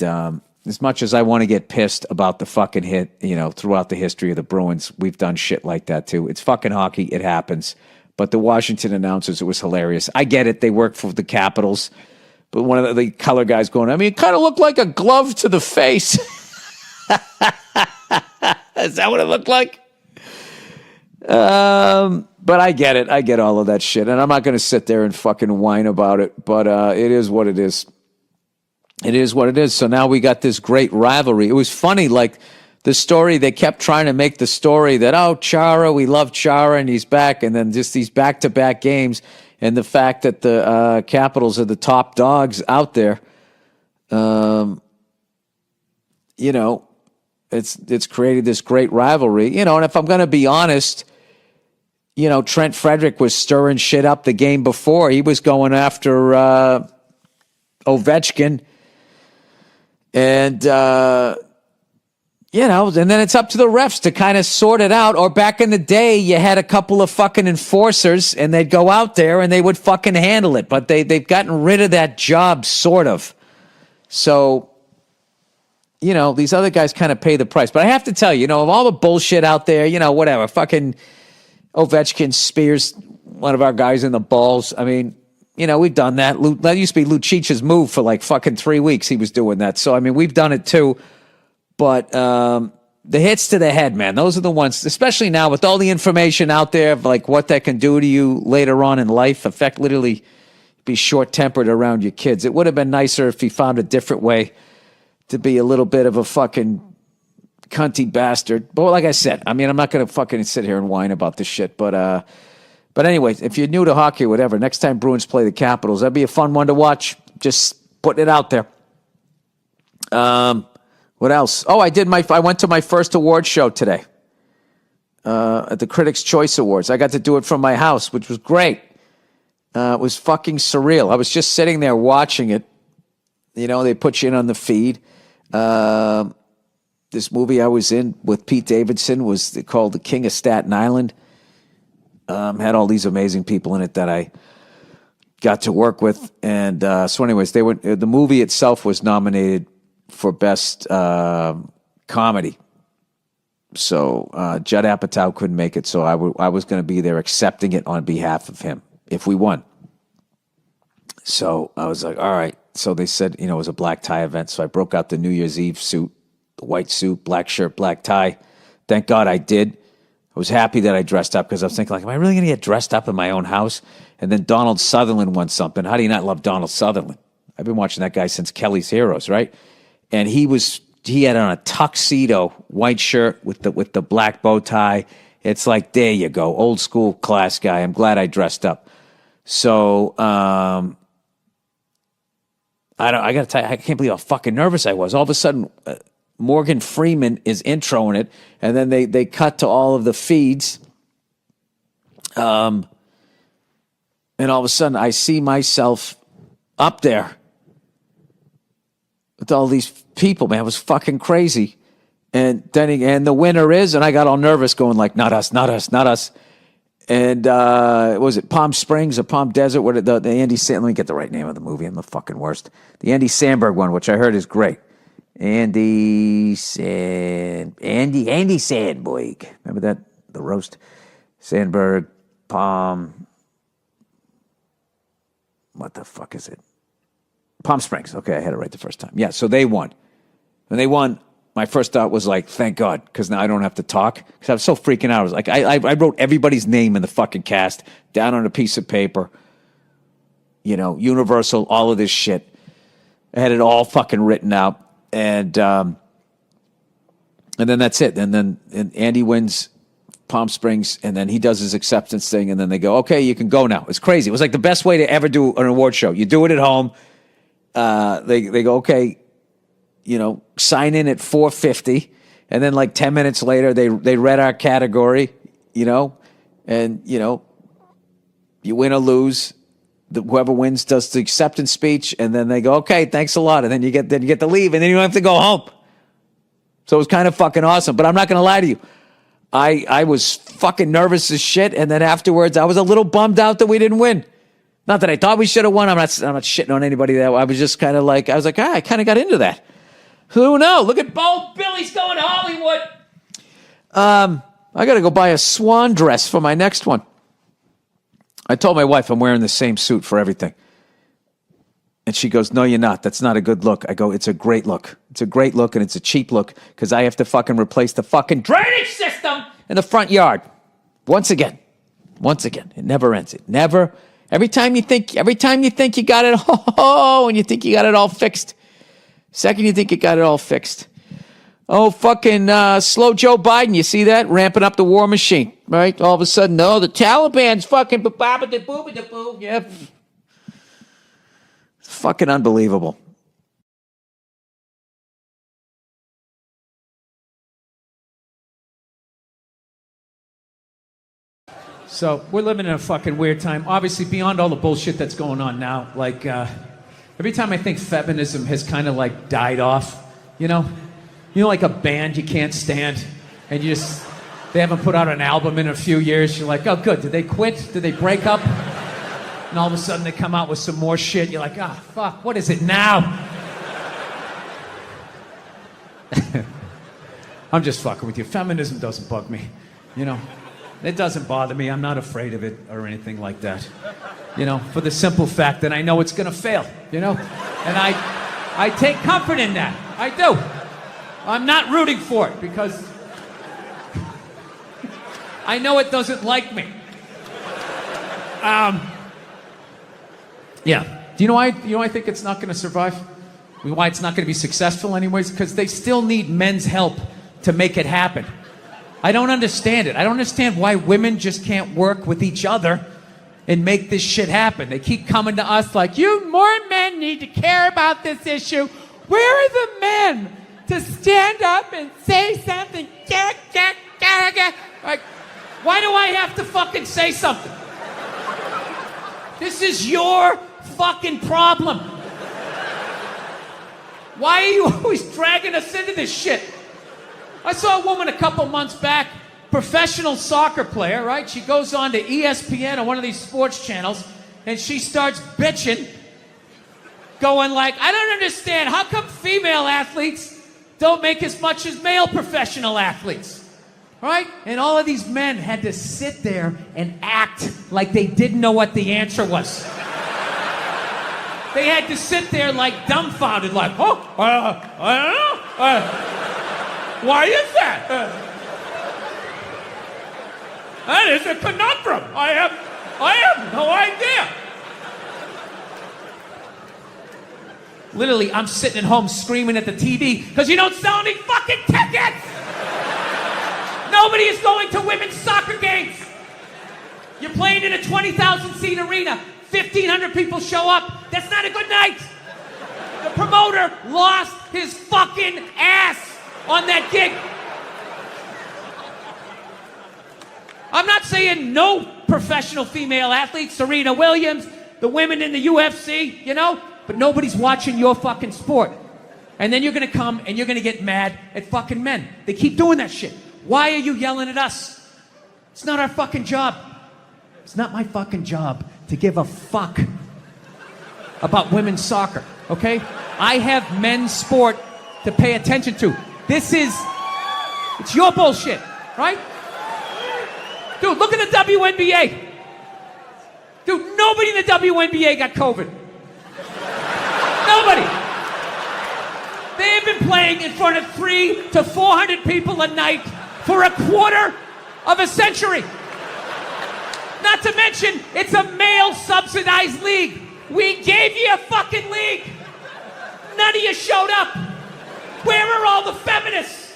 as much as I want to get pissed about the fucking hit, throughout the history of the Bruins, we've done shit like that too. It's fucking hockey. It happens. But the Washington announcers, it was hilarious. I get it. They work for the Capitals. But one of the color guys going, it kind of looked like a glove to the face. Is that what it looked like? But I get it. I get all of that shit. And I'm not going to sit there and fucking whine about it. But it is what it is. It is what it is. So now we got this great rivalry. It was funny, like the story, they kept trying to make the story that, Chara, we love Chara and he's back. And then just these back-to-back games and the fact that the Capitals are the top dogs out there. It's created this great rivalry. And if I'm going to be honest, Trent Frederick was stirring shit up the game before. He was going after Ovechkin. And, You know, and then it's up to the refs to kind of sort it out. Or back in the day, you had a couple of fucking enforcers, and they'd go out there and they would fucking handle it. But they've gotten rid of that job, sort of. So, you know, these other guys kind of pay the price. But I have to tell you, you know, of all the bullshit out there, you know, whatever, fucking Ovechkin spears one of our guys in the balls. I mean, you know, we've done that. That used to be Lucic's move for like fucking 3 weeks. He was doing that. So, I mean, we've done it too. But the hits to the head, man, those are the ones, especially now with all the information out there of like what that can do to you later on in life, affect literally be short-tempered around your kids. It would have been nicer if he found a different way to be a little bit of a fucking cunty bastard. But like I said, I mean, I'm not going to fucking sit here and whine about this shit. But anyway, if you're new to hockey or whatever, next time Bruins play the Capitals, that'd be a fun one to watch. Just putting it out there. What else? Oh, I went to my first award show today at the Critics' Choice Awards. I got to do it from my house, which was great. It was fucking surreal. I was just sitting there watching it. You know, they put you in on the feed. This movie I was in with Pete Davidson was called The King of Staten Island. Had all these amazing people in it that I got to work with. And so anyways, the movie itself was nominated for best comedy. So Judd Apatow couldn't make it, so I was going to be there accepting it on behalf of him if we won. So I was like, all right. So they said, you know, it was a black tie event, so I broke out the New Year's Eve suit, the white suit, black shirt, black tie. Thank God I did. I was happy that I dressed up because I was thinking, like, am I really going to get dressed up in my own house? And then Donald Sutherland won something. How do you not love Donald Sutherland? I've been watching that guy since Kelly's Heroes, right? And he had on a tuxedo, white shirt with the black bow tie. It's like, there you go, old school class guy. I'm glad I dressed up. So I got to tell you, I can't believe how fucking nervous I was. All of a sudden, Morgan Freeman is introing it, and then they cut to all of the feeds. And all of a sudden, I see myself up there with all these people, man. It was fucking crazy. And then the winner is, and I got all nervous going like, not us, not us, not us. And was it Palm Springs or Palm Desert? What the Andy Let me get the right name of the movie. I'm the fucking worst. The Andy Samberg one, which I heard is great. Andy Sandberg. Remember that? The roast. Sandberg, Palm. What the fuck is it? Palm Springs. Okay, I had it right the first time. Yeah, so they won. When they won, my first thought was like, thank God, because now I don't have to talk. Because I was so freaking out. I was like, I wrote everybody's name in the fucking cast down on a piece of paper. You know, Universal, all of this shit. I had it all fucking written out. And then that's it. And then Andy wins Palm Springs, and then he does his acceptance thing, and then they go, okay, you can go now. It's crazy. It was like the best way to ever do an award show. You do it at home. They go, okay, you know, sign in at 4:50, and then like 10 minutes later, they read our category, you know, and, you know, you win or lose. Whoever wins does the acceptance speech, and then they go, okay, thanks a lot, and then you get to leave, and then you don't have to go home. So it was kind of fucking awesome, but I'm not going to lie to you. I was fucking nervous as shit, and then afterwards, I was a little bummed out that we didn't win. Not that I thought we should have won. I'm not shitting on anybody that. I was just kind of like, I was like, I kind of got into that. Who knows? Look at Bo Billy's going to Hollywood. I got to go buy a swan dress for my next one. I told my wife I'm wearing the same suit for everything. And she goes, no, you're not. That's not a good look. I go, it's a great look. It's a great look, and it's a cheap look because I have to fucking replace the fucking drainage system in the front yard. Once again. It never ends. It never. Every time you think you got it, and you think you got it all fixed. Second you think you got it all fixed. Oh, fucking slow Joe Biden. You see that? Ramping up the war machine, right? All of a sudden, no, the Taliban's fucking ba-ba-da-boo-ba-da-boo. Yep. It's fucking unbelievable. So we're living in a fucking weird time. Obviously, beyond all the bullshit that's going on now, like every time I think feminism has kind of like died off, you know, You know, like a band you can't stand, and they haven't put out an album in a few years. You're like, oh, good. Did they quit? Did they break up? And all of a sudden they come out with some more shit. You're like, ah, fuck, what is it now? I'm just fucking with you. Feminism doesn't bug me, you know. It doesn't bother me. I'm not afraid of it or anything like that. You know, for the simple fact that I know it's gonna fail, you know? And I take comfort in that. I do. I'm not rooting for it because I know it doesn't like me. Yeah. Do you know why I think it's not gonna survive? Why it's not gonna be successful anyways? Because they still need men's help to make it happen. I don't understand it. I don't understand why women just can't work with each other and make this shit happen. They keep coming to us like, you more men need to care about this issue. Where are the men to stand up and say something? Like, why do I have to fucking say something? This is your fucking problem. Why are you always dragging us into this shit? I saw a woman a couple months back, professional soccer player, right? She goes on to ESPN or one of these sports channels, and she starts bitching, going like, I don't understand, how come female athletes don't make as much as male professional athletes? Right? And all of these men had to sit there and act like they didn't know what the answer was. They had to sit there like dumbfounded, like, oh, I don't know. Why is that? That is a conundrum. I have no idea. Literally, I'm sitting at home screaming at the TV because you don't sell any fucking tickets. Nobody is going to women's soccer games. You're playing in a 20,000 seat arena. 1,500 people show up. That's not a good night. The promoter lost his fucking ass on that gig. I'm not saying no professional female athletes, Serena Williams, the women in the UFC, you know, but nobody's watching your fucking sport. And then you're gonna come and you're gonna get mad at fucking men. They keep doing that shit. Why are you yelling at us? It's not our fucking job. It's not my fucking job to give a fuck about women's soccer, okay? I have men's sport to pay attention to. It's your bullshit, right? Dude, look at the WNBA. Dude, nobody in the WNBA got COVID. Nobody. They have been playing in front of 300 to 400 people a night for a quarter of a century. Not to mention, it's a male-subsidized league. We gave you a fucking league. None of you showed up. Where are all the feminists?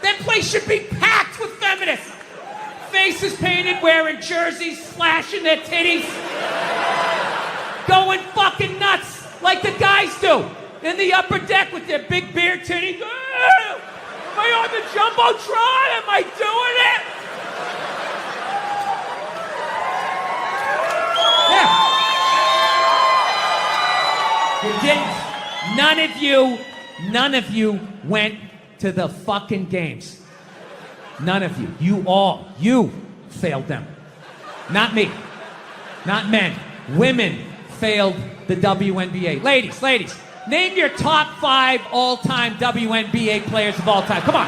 That place should be packed with feminists. Faces painted, wearing jerseys, flashing their titties. Going fucking nuts like the guys do in the upper deck with their big beer titties. Am I on the Jumbotron? Am I doing it? Yeah. You didn't. None of you went to the fucking games. None of you. You failed them. Not me. Not men. Women failed the WNBA. Ladies, name your top 5 all-time WNBA players of all time. Come on.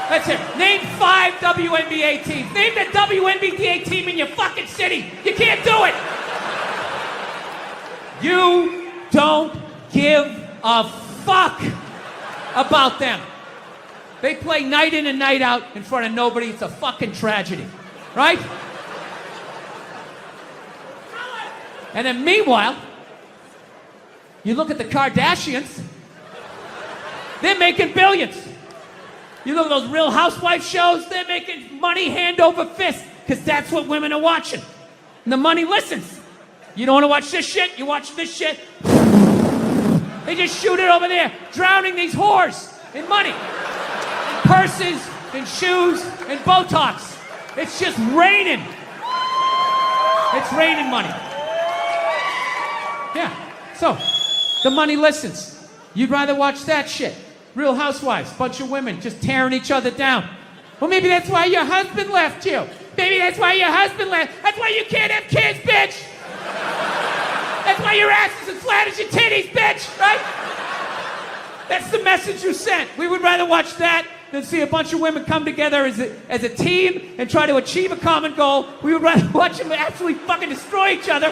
That's it. Name 5 WNBA teams. Name the WNBA team in your fucking city. You can't do it. You don't give a fuck about them. They play night in and night out in front of nobody. It's a fucking tragedy. Right? And then meanwhile, you look at the Kardashians, they're making billions. You look at those Real Housewife shows, they're making money hand over fist, because that's what women are watching. And the money listens. You don't want to watch this shit? You watch this shit? They just shoot it over there, drowning these whores in money. In purses, in shoes, in Botox. It's just raining. It's raining money. Yeah, so the money listens. You'd rather watch that shit. Real Housewives, bunch of women just tearing each other down. Well, maybe that's why your husband left you. Maybe that's why your husband left. That's why you can't have kids, bitch. That's why your ass is as flat as your titties, bitch, right? That's the message you sent. We would rather watch that than see a bunch of women come together as a team and try to achieve a common goal. We would rather watch them absolutely fucking destroy each other.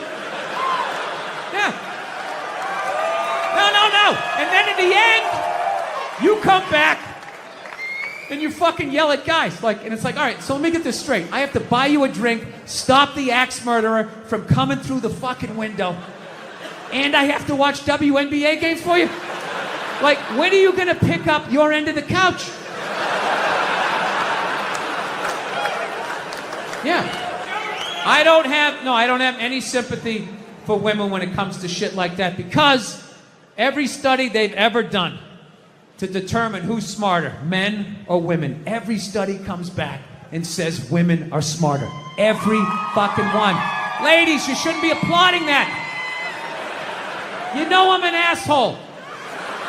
Yeah. No. And then in the end, you come back and you fucking yell at guys. And it's like, all right, so let me get this straight. I have to buy you a drink, stop the axe murderer from coming through the fucking window, and I have to watch WNBA games for you? Like, when are you gonna pick up your end of the couch? Yeah. I don't have any sympathy for women when it comes to shit like that, because every study they've ever done to determine who's smarter, men or women, every study comes back and says women are smarter. Every fucking one. Ladies, you shouldn't be applauding that. You know I'm an asshole.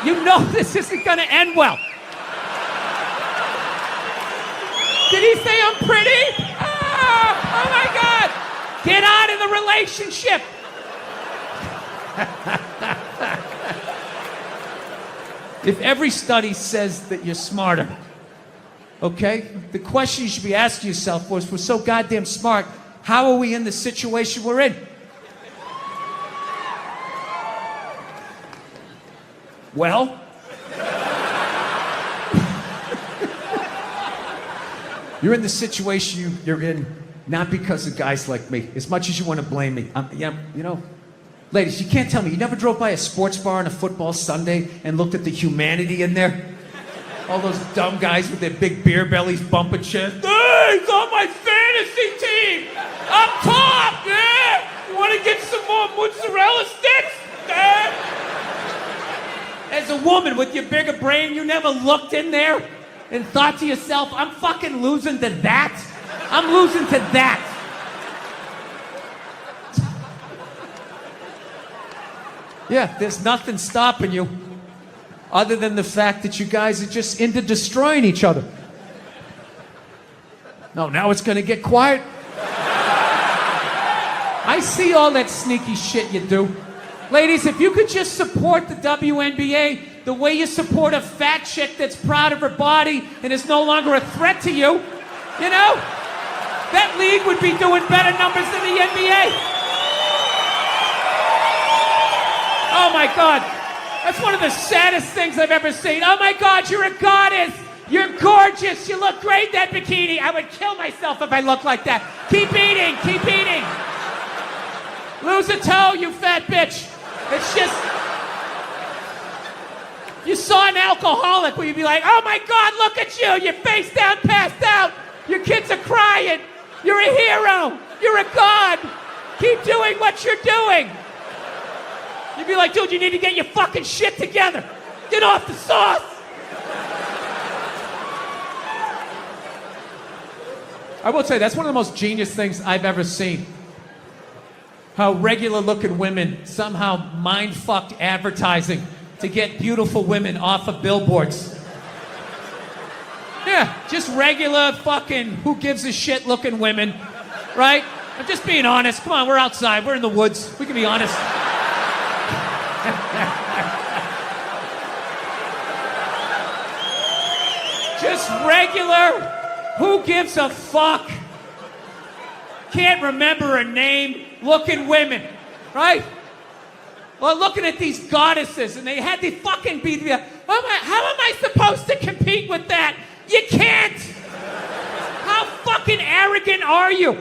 You know this isn't gonna end well. Did he say I'm pretty? Oh my God! Get out of the relationship! If every study says that you're smarter, okay? The question you should be asking yourself was, if we're so goddamn smart, how are we in the situation we're in? Well, you're in the situation you're in not because of guys like me, as much as you want to blame me. Ladies, you can't tell me you never drove by a sports bar on a football Sunday and looked at the humanity in there? All those dumb guys with their big beer bellies bumping chests. Hey, he's on my fantasy team! Up top, yeah! You want to get some more mozzarella sticks? As a woman with your bigger brain, you never looked in there and thought to yourself, I'm fucking losing to that? I'm losing to that. Yeah, there's nothing stopping you other than the fact that you guys are just into destroying each other. No, now it's gonna get quiet. I see all that sneaky shit you do. Ladies, if you could just support the WNBA the way you support a fat chick that's proud of her body and is no longer a threat to you, you know? That league would be doing better numbers than the NBA. Oh my God, that's one of the saddest things I've ever seen. Oh my God, you're a goddess. You're gorgeous. You look great in that bikini. I would kill myself if I looked like that. Keep eating, keep eating. Lose a toe, you fat bitch. It's just, you saw an alcoholic where you'd be like, oh my God, look at you. You're face down, passed out. Your kids are crying. You're a hero. You're a god. Keep doing what you're doing. You'd be like, dude, you need to get your fucking shit together. Get off the sauce. I will tell you, that's one of the most genius things I've ever seen. How regular-looking women somehow mind-fucked advertising to get beautiful women off of billboards. Yeah, just regular fucking who-gives-a-shit-looking women, right? I'm just being honest. Come on, we're outside. We're in the woods. We can be honest. Just regular, who gives a fuck? Can't remember a name, looking women, right? Well, looking at these goddesses, and they had to fucking be the, how am I supposed to compete with that? You can't! How fucking arrogant are you?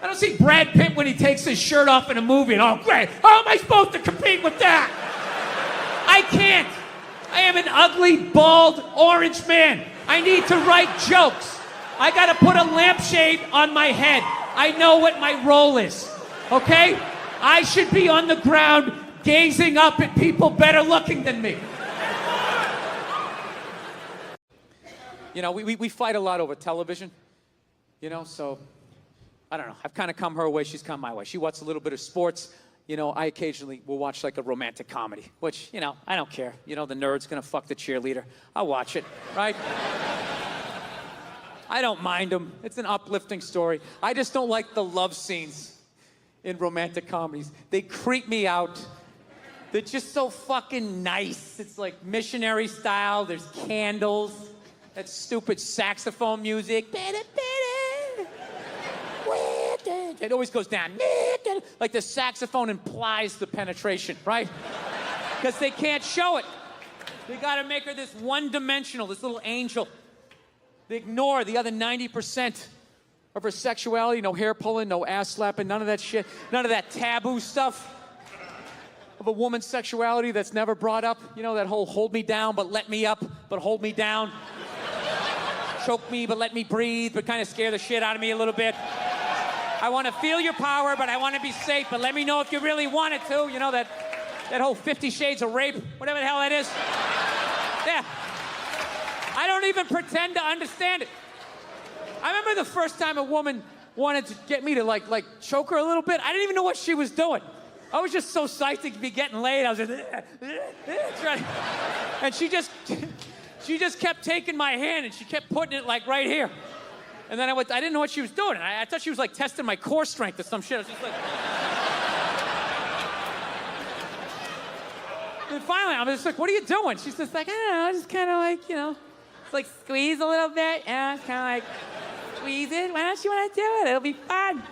I don't see Brad Pitt when he takes his shirt off in a movie and, oh, great, how am I supposed to compete with that? I can't. I am an ugly, bald, orange man. I need to write jokes. I gotta put a lampshade on my head. I know what my role is, okay? I should be on the ground gazing up at people better looking than me. You know, we fight a lot over television, you know, so I don't know. I've kind of come her way, she's come my way. She watches a little bit of sports. you know, I occasionally will watch like a romantic comedy, which, you know, I don't care. You know, the nerd's gonna fuck the cheerleader. I'll watch it, right? I don't mind them. It's an uplifting story. I just don't like the love scenes in romantic comedies. They creep me out. They're just so fucking nice. It's like missionary style. There's candles. That stupid saxophone music. It always goes down. Like the saxophone implies the penetration, right? Because they can't show it. They gotta make her this one-dimensional, this little angel. They ignore the other 90% of her sexuality. No hair pulling, no ass slapping, none of that shit. None of that taboo stuff of a woman's sexuality that's never brought up. You know, that whole hold me down, but let me up, but hold me down. Choke me, but let me breathe, but kind of scare the shit out of me a little bit. I want to feel your power, but I want to be safe, but let me know if you really want it to. You know, that whole 50 Shades of Rape, whatever the hell that is. Yeah. I don't even pretend to understand it. I remember the first time a woman wanted to get me to like choke her a little bit. I didn't even know what she was doing. I was just so psyched to be getting laid. I was just trying. And she just kept taking my hand and she kept putting it like right here. And then I didn't know what she was doing. I thought she was like testing my core strength or some shit. I was just like. And finally, I'm just like, what are you doing? She's just like, I don't know, just kind of like, you know, it's like squeeze a little bit. Yeah, it's kind of like squeeze it. Why don't you want to do it? It'll be fun.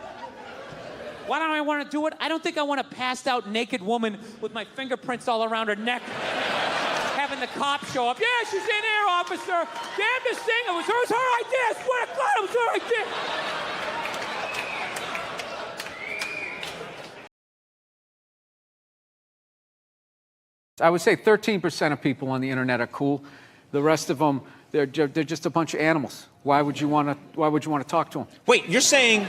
Why don't I want to do it? I don't think I want a passed out naked woman with my fingerprints all around her neck. Having the cops show up. Yeah, she's in there, officer. Damn this thing. It was her idea. I swear to God, it was her idea. I would say 13% of people on the internet are cool. The rest of them, they're just a bunch of animals. Why would you want to talk to them? Wait, you're saying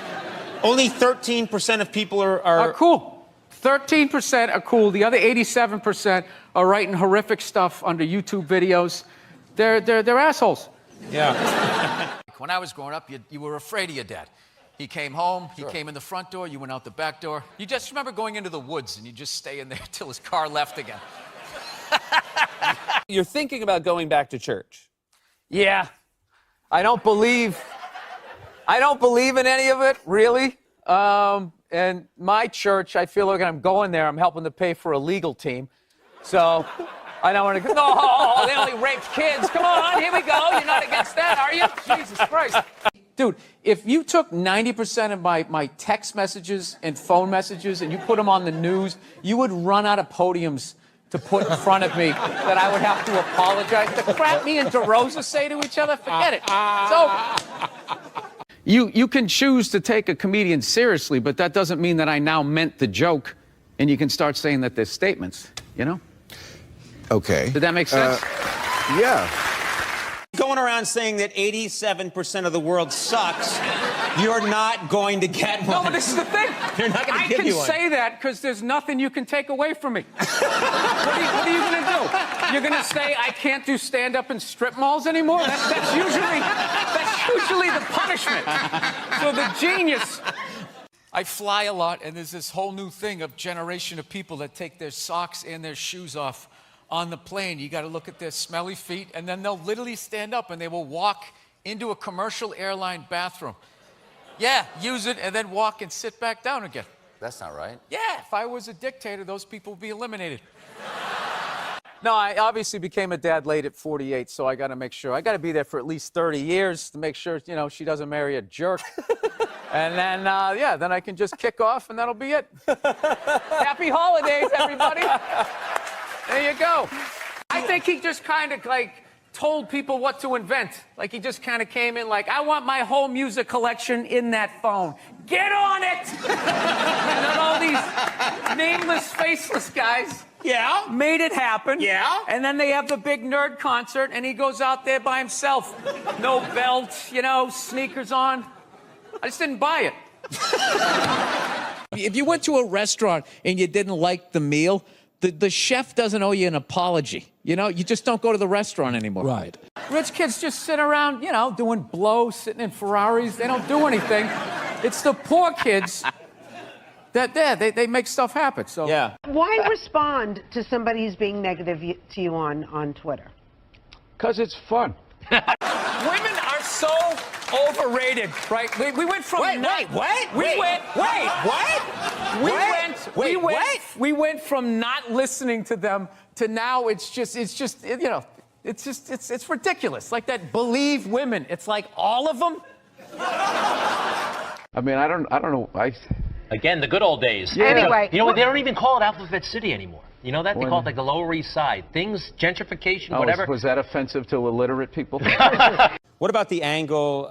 only 13% of people are cool. 13% are cool. The other 87% are writing horrific stuff under YouTube videos. They're assholes. Yeah. When I was growing up, you were afraid of your dad. He came home, he came in the front door, you went out the back door. You just remember going into the woods and you just stay in there till his car left again. You're thinking about going back to church. Yeah. I don't believe in any of it, really. And my church, I feel like I'm going there, I'm helping to pay for a legal team. So I don't want to go, no, they only raped kids. Come on, here we go. You're not against that, are you? Jesus Christ. Dude, if you took 90% of my text messages and phone messages and you put them on the news, you would run out of podiums to put in front of me that I would have to apologize. The crap me and DeRosa say to each other, forget it. So you can choose to take a comedian seriously, but that doesn't mean that I now meant the joke, and you can start saying that they're statements, you know? Okay. Did that make sense? Yeah. Going around saying that 87% of the world sucks, you're not going to get one. No, but this is the thing. They're not going to give you one. I can say that because there's nothing you can take away from me. What are you going to do? You're going to say I can't do stand-up in strip malls anymore? That's usually the punishment. So the genius. I fly a lot, and there's this whole new thing of generation of people that take their socks and their shoes off on the plane. You got to look at their smelly feet, and then they'll literally stand up and they will walk into a commercial airline bathroom. Yeah, use it and then walk and sit back down again. That's not right. Yeah, if I was a dictator, those people would be eliminated. No, I obviously became a dad late at 48, so I got to make sure. I got to be there for at least 30 years to make sure, you know, she doesn't marry a jerk. And then, then I can just kick off and that'll be it. Happy holidays, everybody. There you go. I think he just kind of like told people what to invent. Like he just kind of came in like, I want my whole music collection in that phone. Get on it! And then all these nameless, faceless guys made it happen. Yeah. And then they have the big nerd concert and he goes out there by himself. No belt, you know, sneakers on. I just didn't buy it. If you went to a restaurant and you didn't like the meal, the chef doesn't owe you an apology. You know, you just don't go to the restaurant anymore. Right. Rich kids just sit around, you know, doing blow, sitting in Ferraris. They don't do anything. It's the poor kids they make stuff happen. So Yeah. Why respond to somebody who's being negative to you on Twitter? Because it's fun. Women are so overrated, right? We went from we went from not listening to them to now it's ridiculous. Like that believe women. It's like all of them. I mean, I don't know. Again, the good old days. Yeah. Anyway. You know what? They don't even call it Alphabet City anymore. You know that? They call it like the Lower East Side. Things, gentrification, whatever. Was that offensive to illiterate people? What about the angle?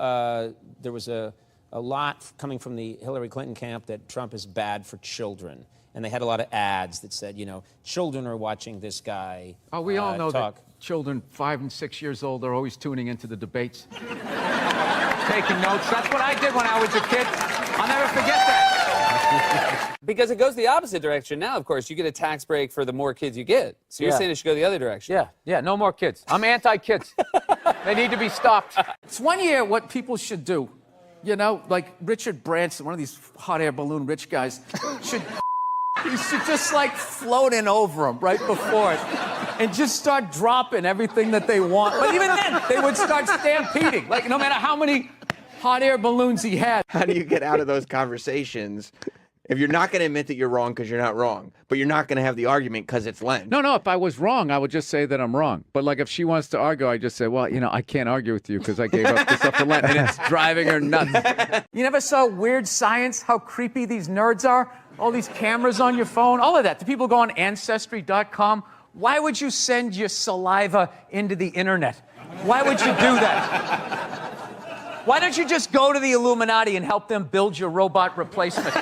There was a lot coming from the Hillary Clinton camp that Trump is bad for children. And they had a lot of ads that said, children are watching this guy. Oh, we all know talk. that children 5 and 6 years old are always tuning into the debates. Taking notes. That's what I did when I was a kid. I'll never forget that. Because it goes the opposite direction now, of course. You get a tax break for the more kids you get. So you're saying it should go the other direction. Yeah, no more kids. I'm anti-kids. They need to be stopped. It's one year what people should do. Like Richard Branson, one of these hot air balloon rich guys, should just like float in over them right before it and just start dropping everything that they want. But even then, they would start stampeding. Like no matter how many hot air balloons he had. How do you get out of those conversations if you're not going to admit that you're wrong because you're not wrong, but you're not going to have the argument because it's Len? No, if I was wrong, I would just say that I'm wrong. But like if she wants to argue, I just say, well, I can't argue with you because I gave up this stuff for Lent, and it's driving her nuts. You never saw Weird Science, how creepy these nerds are? All these cameras on your phone, all of that. Do people go on Ancestry.com? Why would you send your saliva into the internet? Why would you do that? Why don't you just go to the Illuminati and help them build your robot replacement?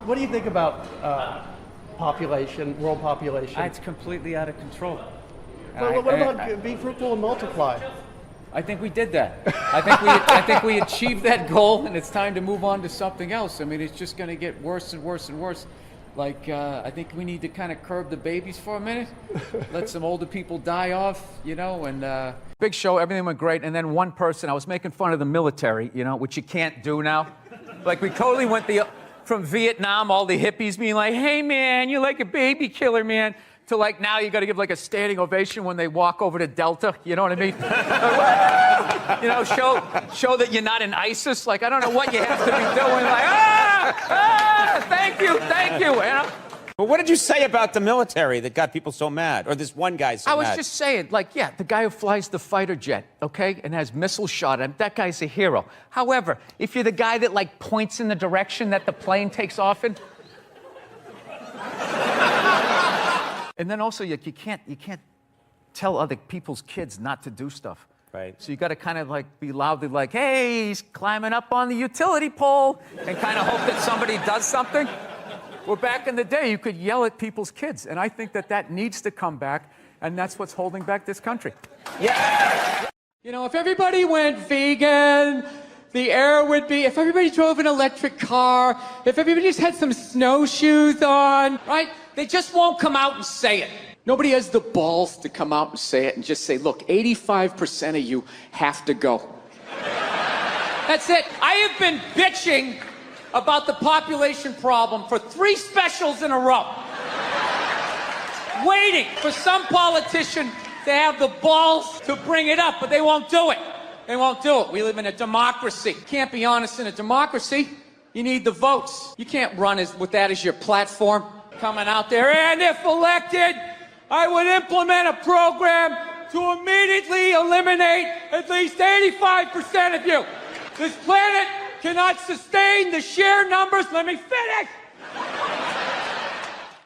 What do you think about population, world population? It's completely out of control. Well, what about be fruitful and multiply? I think we did that. I think we achieved that goal, and it's time to move on to something else. I mean, it's just going to get worse and worse and worse. Like, I think we need to kind of curb the babies for a minute, let some older people die off, and big show, everything went great. And then one person, I was making fun of the military, which you can't do now. Like, we totally went from Vietnam, all the hippies being like, hey, man, you're like a baby killer, man, to like now you got to give like a standing ovation when they walk over to Delta, you know what I mean? Show that you're not in ISIS. Like, I don't know what you have to be doing. Like, thank you. But what did you say about the military that got people so mad? Or this one guy so mad? I was just saying, the guy who flies the fighter jet, okay, and has missile shot at him, that guy's a hero. However, if you're the guy that, points in the direction that the plane takes off in... And then also, you can't tell other people's kids not to do stuff. Right. So you got to kind of be loudly like, hey, he's climbing up on the utility pole, and kind of hope that somebody does something. Well, back in the day, you could yell at people's kids, and I think that needs to come back, and that's what's holding back this country. Yeah. If everybody went vegan, the air would be, if everybody drove an electric car, if everybody just had some snowshoes on, right? They just won't come out and say it. Nobody has the balls to come out and say it and just say, look, 85% of you have to go. That's it. I have been bitching about the population problem for 3 specials in a row. Waiting for some politician to have the balls to bring it up, but they won't do it. They won't do it. We live in a democracy. Can't be honest in a democracy. You need the votes. You can't run with that as your platform. Coming out there, and if elected, I would implement a program to immediately eliminate at least 85% of you. This planet cannot sustain the sheer numbers. Let me finish.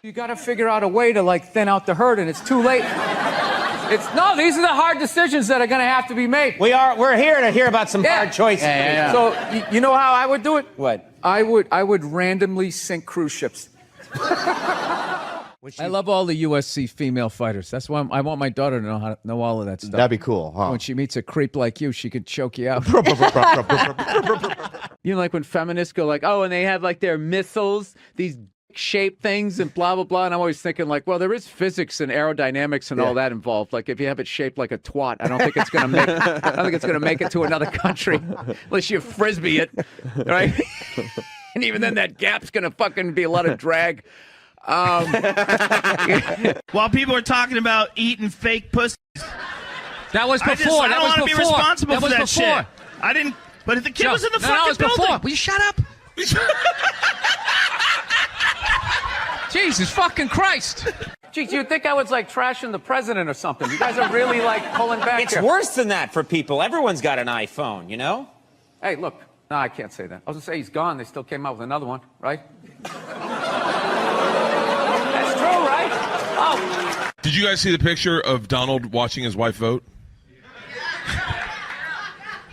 You got to figure out a way to thin out the herd, and it's too late. These are the hard decisions that are going to have to be made. We're here to hear about some hard choices. Yeah. So you know how I would do it? What? I would randomly sink cruise ships. I love all the USC female fighters. That's why I want my daughter to know all of that stuff. That'd be cool, huh? When she meets a creep like you, she could choke you out. Like when feminists go and they have their missiles, these shaped things and blah, blah, blah. And I'm always thinking well, there is physics and aerodynamics and all that involved. If you have it shaped like a twat, I don't think it's going to make it to another country unless you Frisbee it, right? And even then, that gap's going to fucking be a lot of drag. While people are talking about eating fake pussies. That was before. I don't want to be responsible for that shit. I didn't. But if the kid was in the fucking building. Before. Will you shut up? Jesus fucking Christ. Geez, you'd think I was like trashing the president or something. You guys are really like pulling back It's here. worse than that for people. Everyone's got an iPhone, you know? Hey, look. No, I can't say that. I was going to say he's gone. They still came out with another one, right? That's true, right? Oh. Did you guys see the picture of Donald watching his wife vote?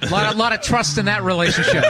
A lot of trust in that relationship.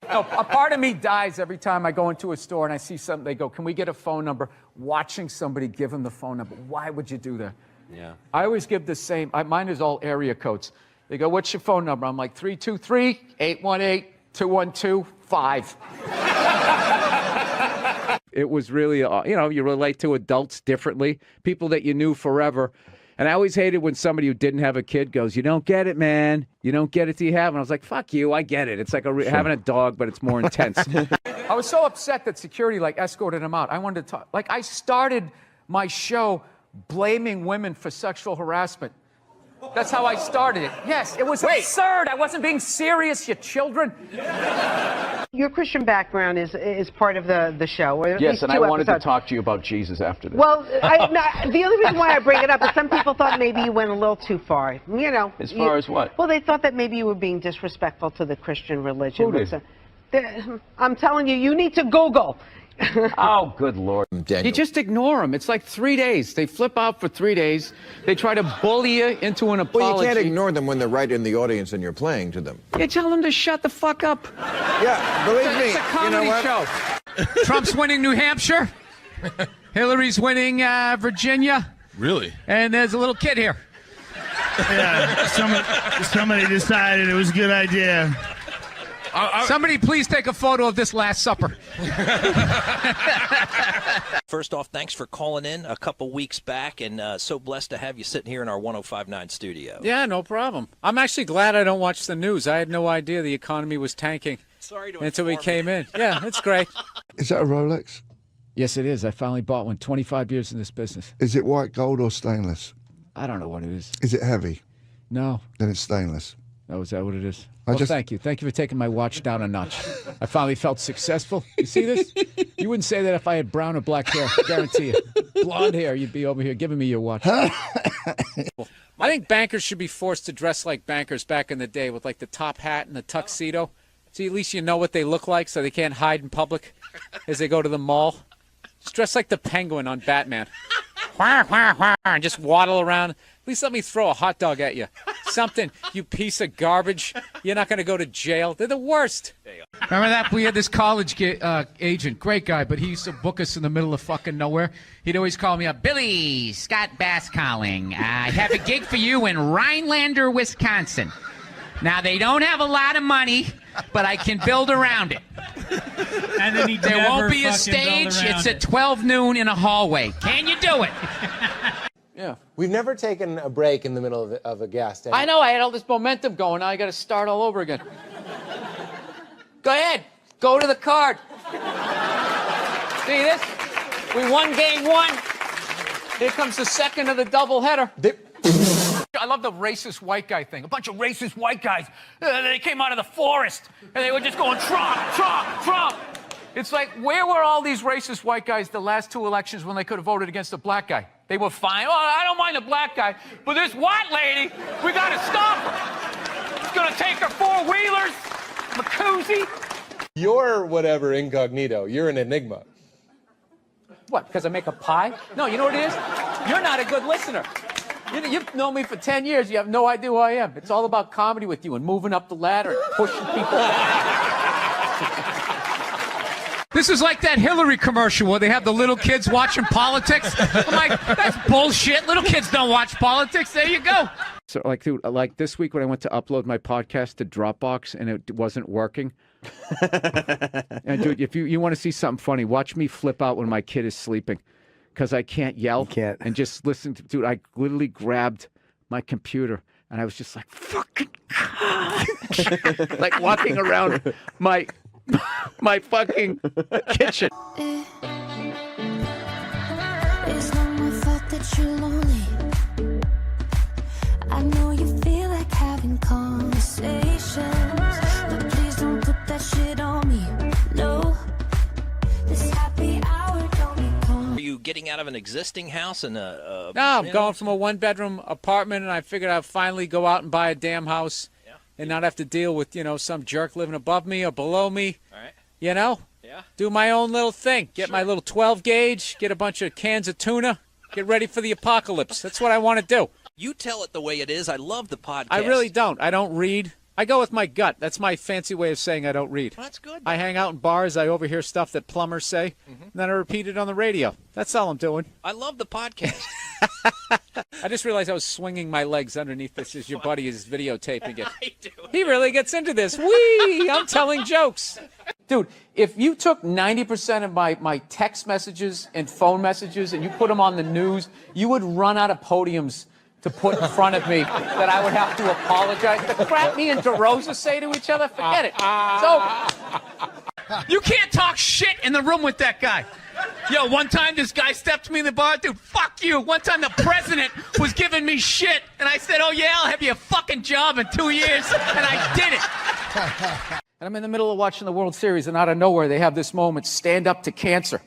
No, a part of me dies every time I go into a store and I see something. They go, "Can we get a phone number?" Watching somebody give them the phone number. Why would you do that? Yeah. I always give the same. Mine is all area codes. They go, "What's your phone number?" I'm like 323-818-212-5. It was really, you relate to adults differently, people that you knew forever. And I always hated when somebody who didn't have a kid goes, "You don't get it, man. You don't get it till you have." And I was like, "Fuck you, I get it. It's like having a dog, but it's more intense." I was so upset that security escorted him out. I wanted to talk. I started my show blaming women for sexual harassment. That's how I started it. Yes, it was absurd. I wasn't being serious, you children. Your Christian background is part of the show. Or at Yes, least and two I wanted to episodes. talk to you about Jesus after this. Well, the only reason why I bring it up is some people thought maybe you went a little too far. You know. As far as what? Well, they thought that maybe you were being disrespectful to the Christian religion. Who did? I'm telling you, you need to Google. Oh, good Lord. You just ignore them. It's like 3 days. They flip out for 3 days. They try to bully you into an apology. Well, you can't ignore them when they're right in the audience and you're playing to them. You tell them to shut the fuck up. Yeah, believe me. It's a comedy show. Trump's winning New Hampshire. Hillary's winning Virginia. Really? And there's a little kid here. Yeah, somebody decided it was a good idea. Somebody please take a photo of this Last Supper. First off, thanks for calling in a couple weeks back, and so blessed to have you sitting here in our 105.9 studio. Yeah, no problem. I'm actually glad I don't watch the news. I had no idea the economy was tanking until we came in. Yeah, it's great. Is that a Rolex? Yes, it is. I finally bought one. 25 years in this business. Is it white gold or stainless? I don't know what it is. Is it heavy? No. Then it's stainless. Oh, is that what it is? I Well, just- thank you. Thank you for taking my watch down a notch. I finally felt successful. You see this? You wouldn't say that if I had brown or black hair. I guarantee you. Blonde hair, you'd be over here giving me your watch. I think bankers should be forced to dress like bankers back in the day with like the top hat and the tuxedo. So at least you know what they look like so they can't hide in public as they go to the mall. Just dress like the Penguin on Batman. And just waddle around. At least let me throw a hot dog at you. Something, you piece of garbage. You're not going to go to jail. They're the worst. Remember that? We had this college agent, great guy, but he used to book us in the middle of fucking nowhere. He'd always call me up, "Billy, Scott Bass calling. I have a gig for you in Rhinelander, Wisconsin. Now, they don't have a lot of money, but I can build around it. And then he There won't be a stage. It's at 12 noon in a hallway. Can you do it?" Yeah. We've never taken a break in the middle of a gas station. I know, I had all this momentum going. Now I got to start all over again. Go ahead. Go to the card. See this? We won game one. Here comes the second of the doubleheader. I love the racist white guy thing. A bunch of racist white guys. They came out of the forest, and they were just going, "Trump, Trump, Trump." It's like, where were all these racist white guys the last two elections when they could have voted against a black guy? They were fine. Oh, I don't mind the black guy, but this white lady, we got to stop her. It's going to take her four-wheelers, Macuzzi. You're whatever incognito. You're an enigma. What, because I make a pie? No, you know what it is? You're not a good listener. You've known me for 10 years. You have no idea who I am. It's all about comedy with you and moving up the ladder and pushing people down. This is like that Hillary commercial where they have the little kids watching politics. I'm like, that's bullshit. Little kids don't watch politics. There you go. So, dude, like this week when I went to upload my podcast to Dropbox and it wasn't working. And, dude, if you want to see something funny, watch me flip out when my kid is sleeping because I can't yell and just listen to, dude, I literally grabbed my computer and I was just like, fucking God. Like walking around my my fucking kitchen. It's not my fault that you're lonely. I know you feel like having conversations, but please don't put that shit on me. No, this happy hour don't need calm. Are you getting out of an existing house and No, I'm going from a one-bedroom apartment, and I figured I'd finally go out and buy a damn house and not have to deal with, some jerk living above me or below me. All right. Yeah. Do my own little thing. Get my little 12 gauge, get a bunch of cans of tuna, get ready for the apocalypse. That's what I want to do. You tell it the way it is. I love the podcast. I really don't. I don't read. I go with my gut. That's my fancy way of saying I don't read. Well, that's good. I hang out in bars. I overhear stuff that plumbers say, and then I repeat it on the radio. That's all I'm doing. I love the podcast. I just realized I was swinging my legs underneath this as your buddy is videotaping it. I do. He really gets into this. Whee! I'm telling jokes. Dude, if you took 90% of my text messages and phone messages and you put them on the news, you would run out of podiums to put in front of me that I would have to apologize. The crap me and DeRosa say to each other, forget it. It's over. You can't talk shit in the room with that guy. Yo, one time this guy stepped to me in the bar, dude, fuck you. One time the president was giving me shit, and I said, oh yeah, I'll have you a fucking job in 2 years, and I did it. And I'm in the middle of watching the World Series, and out of nowhere, they have this moment, stand up to cancer.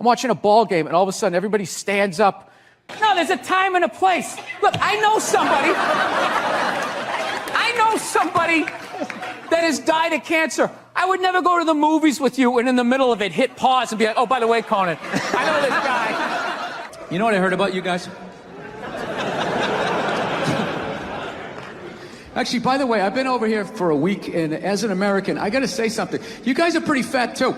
I'm watching a ball game, and all of a sudden, everybody stands up. No, there's a time and a place. Look, I know somebody that has died of cancer. I would never go to the movies with you and in the middle of it hit pause and be like, oh, by the way, Conan, I know this guy. You know what I heard about you guys? Actually, by the way, I've been over here for a week, and as an American, I gotta say something. You guys are pretty fat, too.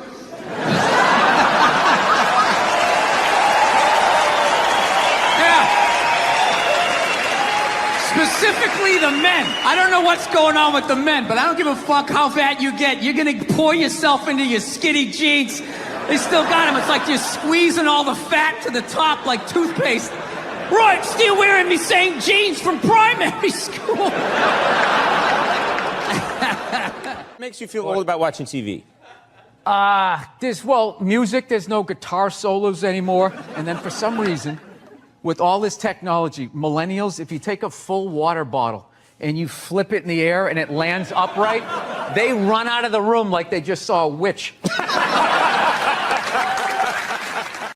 Specifically the men. I don't know what's going on with the men, but I don't give a fuck how fat you get. You're gonna pour yourself into your skinny jeans. They still got them. It's like you're squeezing all the fat to the top like toothpaste. Roy, I'm still wearing me same jeans from primary school. Makes you feel old about watching TV? There's music. There's no guitar solos anymore. And then for some reason, with all this technology, millennials, if you take a full water bottle and you flip it in the air and it lands upright, they run out of the room like they just saw a witch.